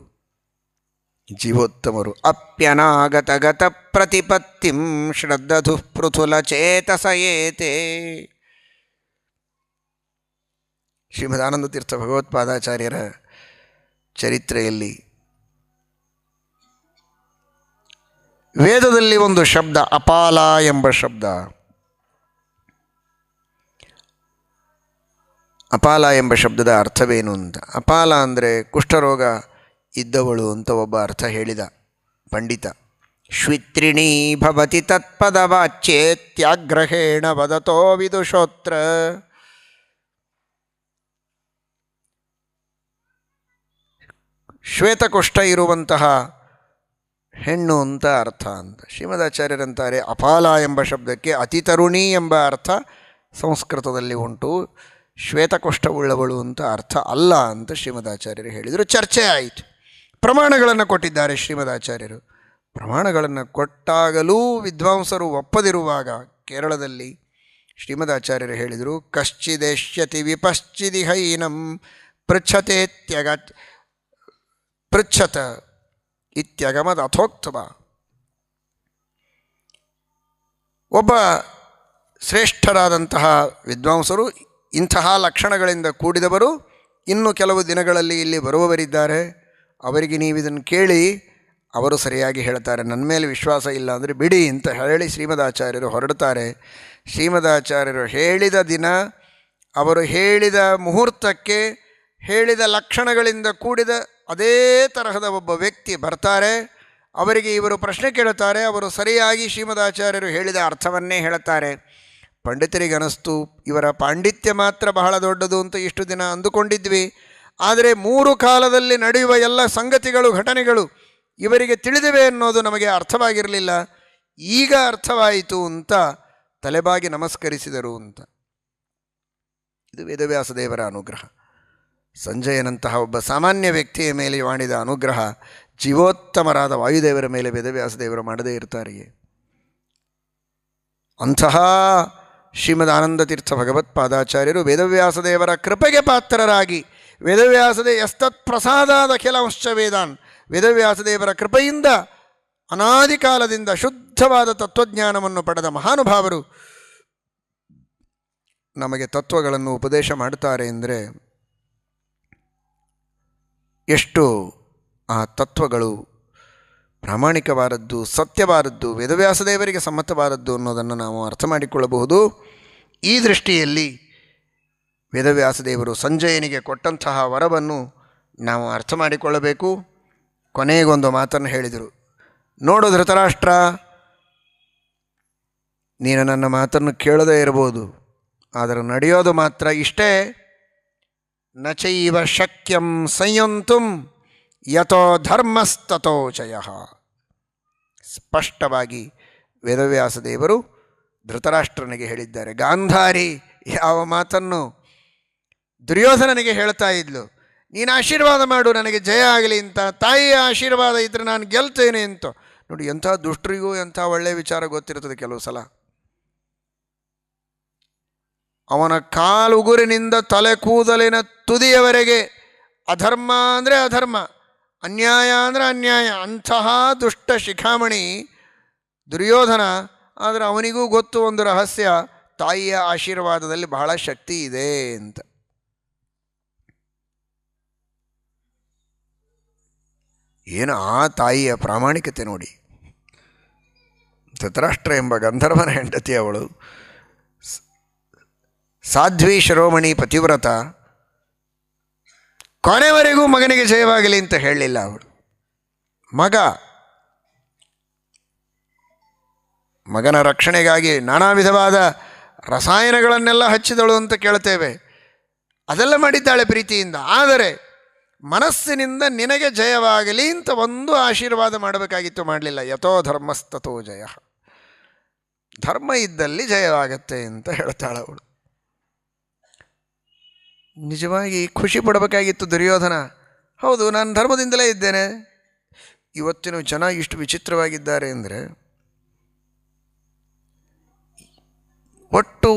ಜೀವೋತ್ತಮರು. ಅಪ್ಯನಾಗತಗತ ಪ್ರತಿಪತ್ತಿಂ ಶ್ರದ್ಧಧು ಪೃಥುಲ ಚೇತಸಯೇತೆ. ಶ್ರೀಮದ್ ಆನಂದ ತೀರ್ಥ ಭಗವತ್ಪಾದಾಚಾರ್ಯರ ಚರಿತ್ರೆಯಲ್ಲಿ ವೇದದಲ್ಲಿ ಒಂದು ಶಬ್ದ ಅಪಾಲ ಎಂಬ ಶಬ್ದ. ಅಪಾಲ ಎಂಬ ಶಬ್ದದ ಅರ್ಥವೇನು ಅಂತ. ಅಪಾಲ ಅಂದರೆ ಕುಷ್ಠರೋಗ ಇದ್ದವಳು ಅಂತ ಒಬ್ಬ ಅರ್ಥ ಹೇಳಿದ ಪಂಡಿತ. ಶ್ವಿತ್ರಿಣೀ ಭವತಿ ತತ್ಪದವಾಚ್ಯೇತ್ಯಾಗ್ರಹೇಣ ವದತೋ ವಿದುಷೋತ್ರ. ಶ್ವೇತಕುಷ್ಠ ಇರುವಂತಹ ಹೆಣ್ಣು ಅಂತ ಅರ್ಥ ಅಂತ ಶ್ರೀಮದಾಚಾರ್ಯರಂತಾರೆ. ಅಪಾಲ ಎಂಬ ಶಬ್ದಕ್ಕೆ ಅತಿತರುಣಿ ಎಂಬ ಅರ್ಥ ಸಂಸ್ಕೃತದಲ್ಲಿ ಉಂಟು, ಶ್ವೇತಕುಷ್ಠವುಳ್ಳವಳು ಅಂತ ಅರ್ಥ ಅಲ್ಲ ಅಂತ ಶ್ರೀಮದಾಚಾರ್ಯರು ಹೇಳಿದರು. ಚರ್ಚೆ ಆಯಿತು. ಪ್ರಮಾಣಗಳನ್ನು ಕೊಟ್ಟಿದ್ದಾರೆ ಶ್ರೀಮದಾಚಾರ್ಯರು. ಪ್ರಮಾಣಗಳನ್ನು ಕೊಟ್ಟಾಗಲೂ ವಿದ್ವಾಂಸರು ಒಪ್ಪದಿರುವಾಗ ಕೇರಳದಲ್ಲಿ ಶ್ರೀಮದಾಚಾರ್ಯರು ಹೇಳಿದರು, ಕಶ್ಚಿದೇಶ್ಯತಿ ವಿಪಶ್ಚಿದಿಹೈನಂ ಪೃಚ್ಛತ ಇತ್ಯಗಮದ ಅಥೋಕ್ತವ. ಒಬ್ಬ ಶ್ರೇಷ್ಠರಾದಂತಹ ವಿದ್ವಾಂಸರು, ಇಂತಹ ಲಕ್ಷಣಗಳಿಂದ ಕೂಡಿದವರು ಇನ್ನು ಕೆಲವು ದಿನಗಳಲ್ಲಿ ಇಲ್ಲಿ ಬರುವವರಿದ್ದಾರೆ, ಅವರಿಗೆ ನೀವು ಇದನ್ನು ಕೇಳಿ, ಅವರು ಸರಿಯಾಗಿ ಹೇಳ್ತಾರೆ, ನನ್ನ ಮೇಲೆ ವಿಶ್ವಾಸ ಇಲ್ಲ ಅಂದರೆ ಬಿಡಿ ಅಂತ ಹೇಳಿ ಶ್ರೀಮದಾಚಾರ್ಯರು ಹೊರಡ್ತಾರೆ. ಶ್ರೀಮದಾಚಾರ್ಯರು ಹೇಳಿದ ದಿನ, ಅವರು ಹೇಳಿದ ಮುಹೂರ್ತಕ್ಕೆ ಹೇಳಿದ ಲಕ್ಷಣಗಳಿಂದ ಕೂಡಿದ ಅದೇ ತರಹದ ಒಬ್ಬ ವ್ಯಕ್ತಿ ಬರ್ತಾರೆ. ಅವರಿಗೆ ಇವರು ಪ್ರಶ್ನೆ ಕೇಳುತ್ತಾರೆ. ಅವರು ಸರಿಯಾಗಿ ಶ್ರೀಮದಾಚಾರ್ಯರು ಹೇಳಿದ ಅರ್ಥವನ್ನೇ ಹೇಳುತ್ತಾರೆ. ಪಂಡಿತರಿಗೆ ಅನ್ನಿಸ್ತು, ಇವರ ಪಾಂಡಿತ್ಯ ಮಾತ್ರ ಬಹಳ ದೊಡ್ಡದು ಅಂತ ಇಷ್ಟು ದಿನ ಅಂದುಕೊಂಡಿದ್ವಿ, ಆದರೆ 3 ಕಾಲದಲ್ಲಿ ನಡೆಯುವ ಎಲ್ಲ ಸಂಗತಿಗಳು ಘಟನೆಗಳು ಇವರಿಗೆ ತಿಳಿದಿವೆ ಅನ್ನೋದು ನಮಗೆ ಅರ್ಥವಾಗಿರಲಿಲ್ಲ, ಈಗ ಅರ್ಥವಾಯಿತು ಅಂತ ತಲೆಬಾಗಿ ನಮಸ್ಕರಿಸಿದರು ಅಂತ. ಇದು ವೇದವ್ಯಾಸ ದೇವರ ಅನುಗ್ರಹ. ಸಂಜಯನಂತಹ ಒಬ್ಬ ಸಾಮಾನ್ಯ ವ್ಯಕ್ತಿಯ ಮೇಲೆ ಮಾಡಿದ ಅನುಗ್ರಹ ಜೀವೋತ್ತಮರಾದ ವಾಯುದೇವರ ಮೇಲೆ ವೇದವ್ಯಾಸ ದೇವರು ಮಾಡದೇ ಇರ್ತಾರೆಯೇ? ಅಂತಹ ಶ್ರೀಮದ್ ಆನಂದ ತೀರ್ಥ ಭಗವತ್ಪಾದಾಚಾರ್ಯರು ವೇದವ್ಯಾಸ ದೇವರ ಕೃಪೆಗೆ ಪಾತ್ರರಾಗಿ, ವೇದವ್ಯಾಸದೇ ಯಸ್ತತ್ ಪ್ರಸಾದಾದ ಕೆಲವಂಶ್ಚ ವೇದಾನ್, ವೇದವ್ಯಾಸ ದೇವರ ಕೃಪೆಯಿಂದ ಅನಾದಿ ಕಾಲದಿಂದ ಶುದ್ಧವಾದ ತತ್ವಜ್ಞಾನವನ್ನು ಪಡೆದ ಮಹಾನುಭಾವರು ನಮಗೆ ತತ್ವಗಳನ್ನು ಉಪದೇಶ ಮಾಡ್ತಾರೆ ಅಂದರೆ ಎಷ್ಟು ಆ ತತ್ವಗಳು ಪ್ರಾಮಾಣಿಕವಾದದ್ದು, ಸತ್ಯವಾದದ್ದು, ವೇದವ್ಯಾಸ ದೇವರಿಗೆ ಸಮ್ಮತವಾದದ್ದು ಅನ್ನೋದನ್ನು ನಾವು ಅರ್ಥ ಮಾಡಿಕೊಳ್ಳಬಹುದು. ಈ ದೃಷ್ಟಿಯಲ್ಲಿ ವೇದವ್ಯಾಸ ದೇವರು ಸಂಜಯನಿಗೆ ಕೊಟ್ಟಂತಹ ವರವನ್ನು ನಾವು ಅರ್ಥ ಮಾಡಿಕೊಳ್ಳಬೇಕು. ಕೊನೆಗೊಂದು ಮಾತನ್ನು ಹೇಳಿದರು. ನೋಡು ಧೃತರಾಷ್ಟ್ರ, ನೀನು ನನ್ನ ಮಾತನ್ನು ಕೇಳದೇ ಇರಬಹುದು, ಆದರೆ ನಡೆಯೋದು ಮಾತ್ರ ಇಷ್ಟೇ. ನಚೈವ ಶಕ್ಯಂ ಸಂಯಂತುಂ ಯತೋ ಧರ್ಮಸ್ತತೋ ಜಯಃ. ಸ್ಪಷ್ಟವಾಗಿ ವೇದವ್ಯಾಸ ದೇವರು ಧೃತರಾಷ್ಟ್ರನಿಗೆ ಹೇಳಿದ್ದಾರೆ. ಗಾಂಧಾರಿ ಯಾವ ಮಾತನ್ನು ದುರ್ಯೋಧನನಿಗೆ ಹೇಳ್ತಾ ಇದ್ಲು, ನೀನು ಆಶೀರ್ವಾದ ಮಾಡು ನನಗೆ ಜಯ ಆಗಲಿ ಅಂತ. ತಾಯಿಯ ಆಶೀರ್ವಾದ ಇದ್ದರೆ ನಾನು ಗೆಲ್ತೇನೆ ಅಂತ. ನೋಡಿ, ಎಂಥ ದುಷ್ಟರಿಗೂ ಎಂಥ ಒಳ್ಳೆಯ ವಿಚಾರ ಗೊತ್ತಿರ್ತದೆ ಕೆಲವು ಸಲ. ಅವನ ಕಾಲುಗುರಿನಿಂದ ತಲೆ ಕೂದಲಿನ ತುದಿಯವರೆಗೆ ಅಧರ್ಮ ಅಂದರೆ ಅಧರ್ಮ, ಅನ್ಯಾಯ ಅಂದರೆ ಅನ್ಯಾಯ, ಅಂತಹ ದುಷ್ಟ ಶಿಖಾಮಣಿ ದುರ್ಯೋಧನ. ಆದರೆ ಅವನಿಗೂ ಗೊತ್ತು ಒಂದು ರಹಸ್ಯ, ತಾಯಿಯ ಆಶೀರ್ವಾದದಲ್ಲಿ ಬಹಳ ಶಕ್ತಿ ಇದೆ ಅಂತ. ಏನು ಆ ತಾಯಿಯ ಪ್ರಾಮಾಣಿಕತೆ ನೋಡಿ. ಧೃತರಾಷ್ಟ್ರ ಎಂಬ ಗಂಧರ್ವನ ಹೆಂಡತಿ ಅವಳು, ಸಾಧ್ವಿ ಶಿರೋಮಣಿ ಪತಿವ್ರತ, ಕೊನೆವರೆಗೂ ಮಗನಿಗೆ ಜಯವಾಗಲಿ ಅಂತ ಹೇಳಲಿಲ್ಲ ಅವಳು. ಮಗನ ರಕ್ಷಣೆಗಾಗಿ ನಾನಾ ವಿಧವಾದ ರಸಾಯನಗಳನ್ನೆಲ್ಲ ಹಚ್ಚಿದಳು ಅಂತ ಕೇಳ್ತೇವೆ. ಅದೆಲ್ಲ ಮಾಡಿದ್ದಾಳೆ ಪ್ರೀತಿಯಿಂದ. ಆದರೆ ಮನಸ್ಸಿನಿಂದ ನಿನಗೆ ಜಯವಾಗಲಿ ಅಂತ ಒಂದು ಆಶೀರ್ವಾದ ಮಾಡಬೇಕಾಗಿತ್ತು, ಮಾಡಲಿಲ್ಲ. ಯಥೋ ಧರ್ಮಸ್ತತೋ ಜಯ. ಧರ್ಮ ಇದ್ದಲ್ಲಿ ಜಯವಾಗತ್ತೆ ಅಂತ ಹೇಳ್ತಾಳವಳು. ನಿಜವಾಗಿ ಖುಷಿ ಪಡಬೇಕಾಗಿತ್ತು ದುರ್ಯೋಧನ. ಹೌದು, ನಾನು ಧರ್ಮದಿಂದಲೇ ಇದ್ದೇನೆ. ಇವತ್ತಿನ ಜನ ಇಷ್ಟು ವಿಚಿತ್ರವಾಗಿದ್ದಾರೆ ಅಂದರೆ, ಒಟ್ಟು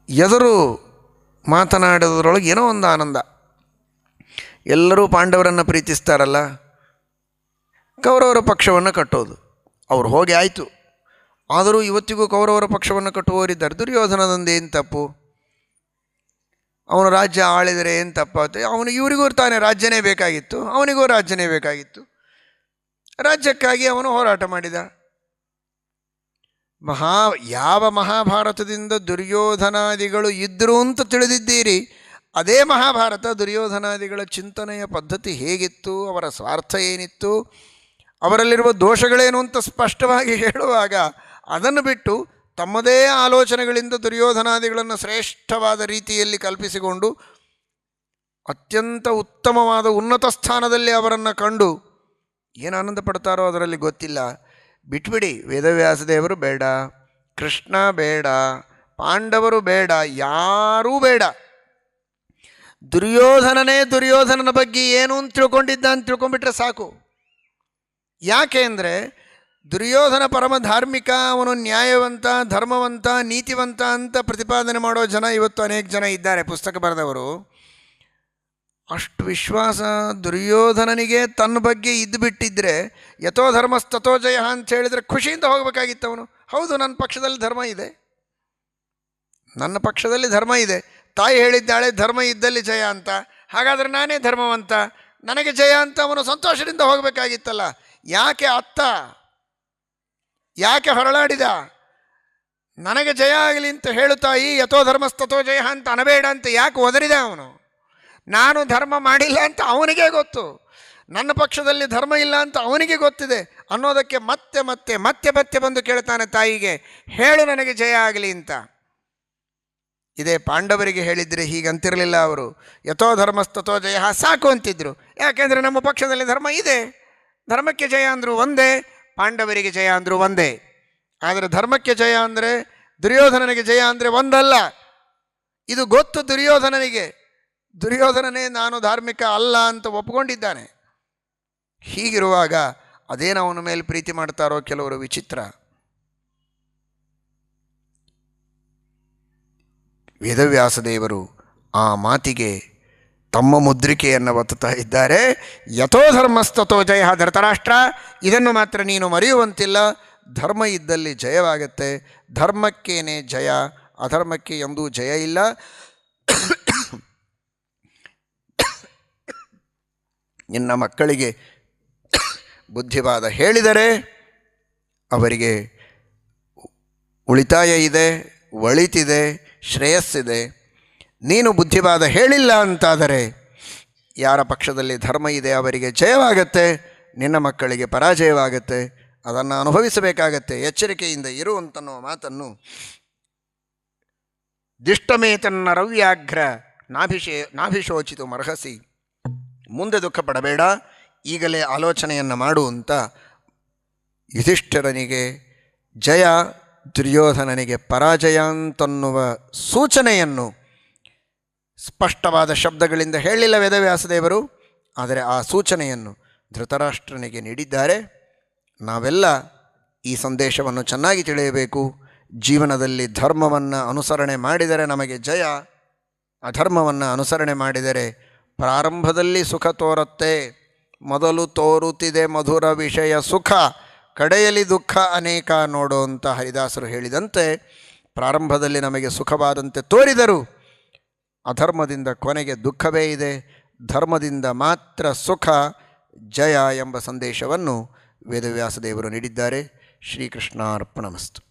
ಎದುರು ಮಾತನಾಡೋದ್ರೊಳಗೆ ಏನೋ ಒಂದು ಆನಂದ. ಎಲ್ಲರೂ ಪಾಂಡವರನ್ನು ಪ್ರೀತಿಸ್ತಾರಲ್ಲ, ಕೌರವರ ಪಕ್ಷವನ್ನು ಕಟ್ಟೋದು. ಅವ್ರು ಹೋಗಿ ಆಯಿತು, ಆದರೂ ಇವತ್ತಿಗೂ ಕೌರವರ ಪಕ್ಷವನ್ನು ಕಟ್ಟುವವರಿದ್ದಾರೆ. ದುರ್ಯೋಧನದೊಂದೇನು ತಪ್ಪು? ಅವನು ರಾಜ್ಯ ಆಳಿದರೆ ಏನು ತಪ್ಪಾಗುತ್ತೆ? ಅವನು ಇವರಿಗೂ ತಾನೇ ರಾಜ್ಯನೇ ಬೇಕಾಗಿತ್ತು, ಅವನಿಗೂ ರಾಜ್ಯನೇ ಬೇಕಾಗಿತ್ತು. ರಾಜ್ಯಕ್ಕಾಗಿ ಅವನು ಹೋರಾಟ ಮಾಡಿದ. ಯಾವ ಮಹಾಭಾರತದಿಂದ ದುರ್ಯೋಧನಾದಿಗಳು ಇದ್ದರು ಅಂತ ತಿಳಿದಿದ್ದೀರಿ, ಅದೇ ಮಹಾಭಾರತ ದುರ್ಯೋಧನಾದಿಗಳ ಚಿಂತನೆಯ ಪದ್ಧತಿ ಹೇಗಿತ್ತು, ಅವರ ಸ್ವಾರ್ಥ ಏನಿತ್ತು, ಅವರಲ್ಲಿರುವ ದೋಷಗಳೇನು ಅಂತ ಸ್ಪಷ್ಟವಾಗಿ ಹೇಳುವಾಗ, ಅದನ್ನು ಬಿಟ್ಟು ತಮ್ಮದೇ ಆಲೋಚನೆಗಳಿಂದ ದುರ್ಯೋಧನಾದಿಗಳನ್ನು ಶ್ರೇಷ್ಠವಾದ ರೀತಿಯಲ್ಲಿ ಕಲ್ಪಿಸಿಕೊಂಡು ಅತ್ಯಂತ ಉತ್ತಮವಾದ ಉನ್ನತ ಸ್ಥಾನದಲ್ಲಿ ಅವರನ್ನು ಕಂಡು ಏನು ಆನಂದ ಪಡ್ತಾರೋ ಅದರಲ್ಲಿ ಗೊತ್ತಿಲ್ಲ. ಬಿಟ್ಬಿಡಿ, ವೇದವ್ಯಾಸದೇವರು ಬೇಡ, ಕೃಷ್ಣ ಬೇಡ, ಪಾಂಡವರು ಬೇಡ, ಯಾರೂ ಬೇಡ. ದುರ್ಯೋಧನನೇ ದುರ್ಯೋಧನನ ಬಗ್ಗೆ ಏನು ಅಂತ ತಿಳ್ಕೊಂಡಿದ್ದ ಅಂತ ತಿಳ್ಕೊಂಡ್ಬಿಟ್ರೆ ಸಾಕು. ಯಾಕೆ ಅಂದರೆ ದುರ್ಯೋಧನ ಪರಮ ಧಾರ್ಮಿಕ, ಅವನು ನ್ಯಾಯವಂತ, ಧರ್ಮವಂತ, ನೀತಿವಂತ ಅಂತ ಪ್ರತಿಪಾದನೆ ಮಾಡೋ ಜನ ಇವತ್ತು ಅನೇಕ ಜನ ಇದ್ದಾರೆ, ಪುಸ್ತಕ ಬರೆದವರು. ಅಷ್ಟು ವಿಶ್ವಾಸ ದುರ್ಯೋಧನನಿಗೆ ತನ್ನ ಬಗ್ಗೆ ಇದ್ದುಬಿಟ್ಟಿದ್ರೆ, ಯಥೋ ಧರ್ಮಸ್ತತೋ ಜಯ ಅಂತ ಹೇಳಿದರೆ ಖುಷಿಯಿಂದ ಹೋಗಬೇಕಾಗಿತ್ತು ಅವನು. ಹೌದು, ನನ್ನ ಪಕ್ಷದಲ್ಲಿ ಧರ್ಮ ಇದೆ, ನನ್ನ ಪಕ್ಷದಲ್ಲಿ ಧರ್ಮ ಇದೆ. ತಾಯಿ ಹೇಳಿದ್ದಾಳೆ ಧರ್ಮ ಇದ್ದಲ್ಲಿ ಜಯ ಅಂತ, ಹಾಗಾದರೆ ನಾನೇ ಧರ್ಮವಂತ, ನನಗೆ ಜಯ ಅಂತ ಅವನು ಸಂತೋಷದಿಂದ ಹೋಗಬೇಕಾಗಿತ್ತಲ್ಲ. ಯಾಕೆ ಅತ್ತ, ಯಾಕೆ ಹೊರಳಾಡಿದ? ನನಗೆ ಜಯ ಆಗಲಿ ಅಂತ ಹೇಳುತ್ತಾಯಿ ಯಥೋ ಧರ್ಮಸ್ತತೋ ಜಯ ಅಂತ ಅನಬೇಡ ಅಂತ ಯಾಕೆ ಒದರಿದ ಅವನು? ನಾನು ಧರ್ಮ ಮಾಡಿಲ್ಲ ಅಂತ ಅವನಿಗೆ ಗೊತ್ತು, ನನ್ನ ಪಕ್ಷದಲ್ಲಿ ಧರ್ಮ ಇಲ್ಲ ಅಂತ ಅವನಿಗೆ ಗೊತ್ತಿದೆ ಅನ್ನೋದಕ್ಕೆ ಮತ್ತೆ ಮತ್ತೆ ಮತ್ತೆ ಮತ್ತೆ ಬಂದು ಕೇಳ್ತಾನೆ ತಾಯಿಗೆ, ಹೇಳು ನನಗೆ ಜಯ ಆಗಲಿ ಅಂತ. ಇದೇ ಪಾಂಡವರಿಗೆ ಹೇಳಿದರೆ ಹೀಗಂತಿರಲಿಲ್ಲ ಅವರು. ಯಥೋ ಧರ್ಮಸ್ತತೋ ಜಯ ಸಾಕು ಅಂತಿದ್ರು. ಯಾಕೆಂದರೆ ನಮ್ಮ ಪಕ್ಷದಲ್ಲಿ ಧರ್ಮ ಇದೆ, ಧರ್ಮಕ್ಕೆ ಜಯ ಅಂದರು ಒಂದೇ, ಪಾಂಡವರಿಗೆ ಜಯ ಅಂದರು ಒಂದೇ. ಆದರೆ ಧರ್ಮಕ್ಕೆ ಜಯ ಅಂದರೆ, ದುರ್ಯೋಧನನಿಗೆ ಜಯ ಅಂದರೆ ಒಂದಲ್ಲ. ಇದು ಗೊತ್ತು ದುರ್ಯೋಧನನಿಗೆ. ದುರ್ಯೋಧನನೇ ನಾನು ಧಾರ್ಮಿಕ ಅಲ್ಲ ಅಂತ ಒಪ್ಪಿಕೊಂಡಿದ್ದಾನೆ. ಹೀಗಿರುವಾಗ ಅದೇನು ಅವನ ಮೇಲೆ ಪ್ರೀತಿ ಮಾಡ್ತಾರೋ ಕೆಲವರು ವಿಚಿತ್ರ. ವೇದವ್ಯಾಸದೇವರು ಆ ಮಾತಿಗೆ ತಮ್ಮ ಮುದ್ರಿಕೆಯನ್ನು ಒತ್ತುತ್ತಾ ಇದ್ದಾರೆ. ಯಥೋ ಧರ್ಮಸ್ತತೋ ಜಯ. ಧೃತರಾಷ್ಟ್ರ, ಇದನ್ನು ಮಾತ್ರ ನೀನು ಮರೆಯುವಂತಿಲ್ಲ. ಧರ್ಮ ಇದ್ದಲ್ಲಿ ಜಯವಾಗತ್ತೆ, ಧರ್ಮಕ್ಕೇನೆ ಜಯ, ಅಧರ್ಮಕ್ಕೆ ಎಂದೂ ಜಯ ಇಲ್ಲ. ನಿನ್ನ ಮಕ್ಕಳಿಗೆ ಬುದ್ಧಿವಾದ ಹೇಳಿದರೆ ಅವರಿಗೆ ಉಳಿತಾಯ ಇದೆ, ಒಳಿತಿದೆ, ಶ್ರೇಯಸ್ಸಿದೆ. ನೀನು ಬುದ್ಧಿವಾದ ಹೇಳಿಲ್ಲ ಅಂತಾದರೆ ಯಾರ ಪಕ್ಷದಲ್ಲಿ ಧರ್ಮ ಇದೆ ಅವರಿಗೆ ಜಯವಾಗತ್ತೆ, ನಿನ್ನ ಮಕ್ಕಳಿಗೆ ಪರಾಜಯವಾಗತ್ತೆ. ಅದನ್ನು ಅನುಭವಿಸಬೇಕಾಗತ್ತೆ. ಎಚ್ಚರಿಕೆಯಿಂದ ಇರು ಅಂತನ್ನುವ ಮಾತನ್ನು ದಿಷ್ಟಮೇತನ್ನ ರವ್ಯಾಘ್ರ ನಾಭಿಶೋಚಿತು ಮರ್ಹಸಿ, ಮುಂದೆ ದುಃಖ ಪಡಬೇಡ, ಈಗಲೇ ಆಲೋಚನೆಯನ್ನು ಮಾಡು ಅಂತ ಯುಧಿಷ್ಠಿರನಿಗೆ ಜಯ, ದುರ್ಯೋಧನನಿಗೆ ಪರಾಜಯ ಅಂತನ್ನುವ ಸೂಚನೆಯನ್ನು ಸ್ಪಷ್ಟವಾದ ಶಬ್ದಗಳಿಂದ ಹೇಳಿಲ್ಲ ವೇದವ್ಯಾಸದೇವರು, ಆದರೆ ಆ ಸೂಚನೆಯನ್ನು ಧೃತರಾಷ್ಟ್ರನಿಗೆ ನೀಡಿದ್ದಾರೆ. ನಾವೆಲ್ಲ ಈ ಸಂದೇಶವನ್ನು ಚೆನ್ನಾಗಿ ತಿಳಿಯಬೇಕು. ಜೀವನದಲ್ಲಿ ಧರ್ಮವನ್ನು ಅನುಸರಣೆ ಮಾಡಿದರೆ ನಮಗೆ ಜಯ, ಅಧರ್ಮವನ್ನು ಅನುಸರಣೆ ಮಾಡಿದರೆ ಪ್ರಾರಂಭದಲ್ಲಿ ಸುಖ ತೋರುತ್ತೆ, ಮೊದಲು ತೋರುತ್ತಿದೆ ಮಧುರ ವಿಷಯ ಸುಖ, ಕಡೆಯಲ್ಲಿ ದುಃಖ ಅನೇಕ ನೋಡು ಅಂತ ಹರಿದಾಸರು ಹೇಳಿದಂತೆ, ಪ್ರಾರಂಭದಲ್ಲಿ ನಮಗೆ ಸುಖವಾದಂತೆ ತೋರಿದರು, ಅಧರ್ಮದಿಂದ ಕೊನೆಗೆ ದುಃಖವೇ ಇದೆ, ಧರ್ಮದಿಂದ ಮಾತ್ರ ಸುಖ ಜಯ ಎಂಬ ಸಂದೇಶವನ್ನು ವೇದವ್ಯಾಸದೇವರು ನೀಡಿದ್ದಾರೆ. ಶ್ರೀಕೃಷ್ಣಾರ್ಪಣಮಸ್ತು.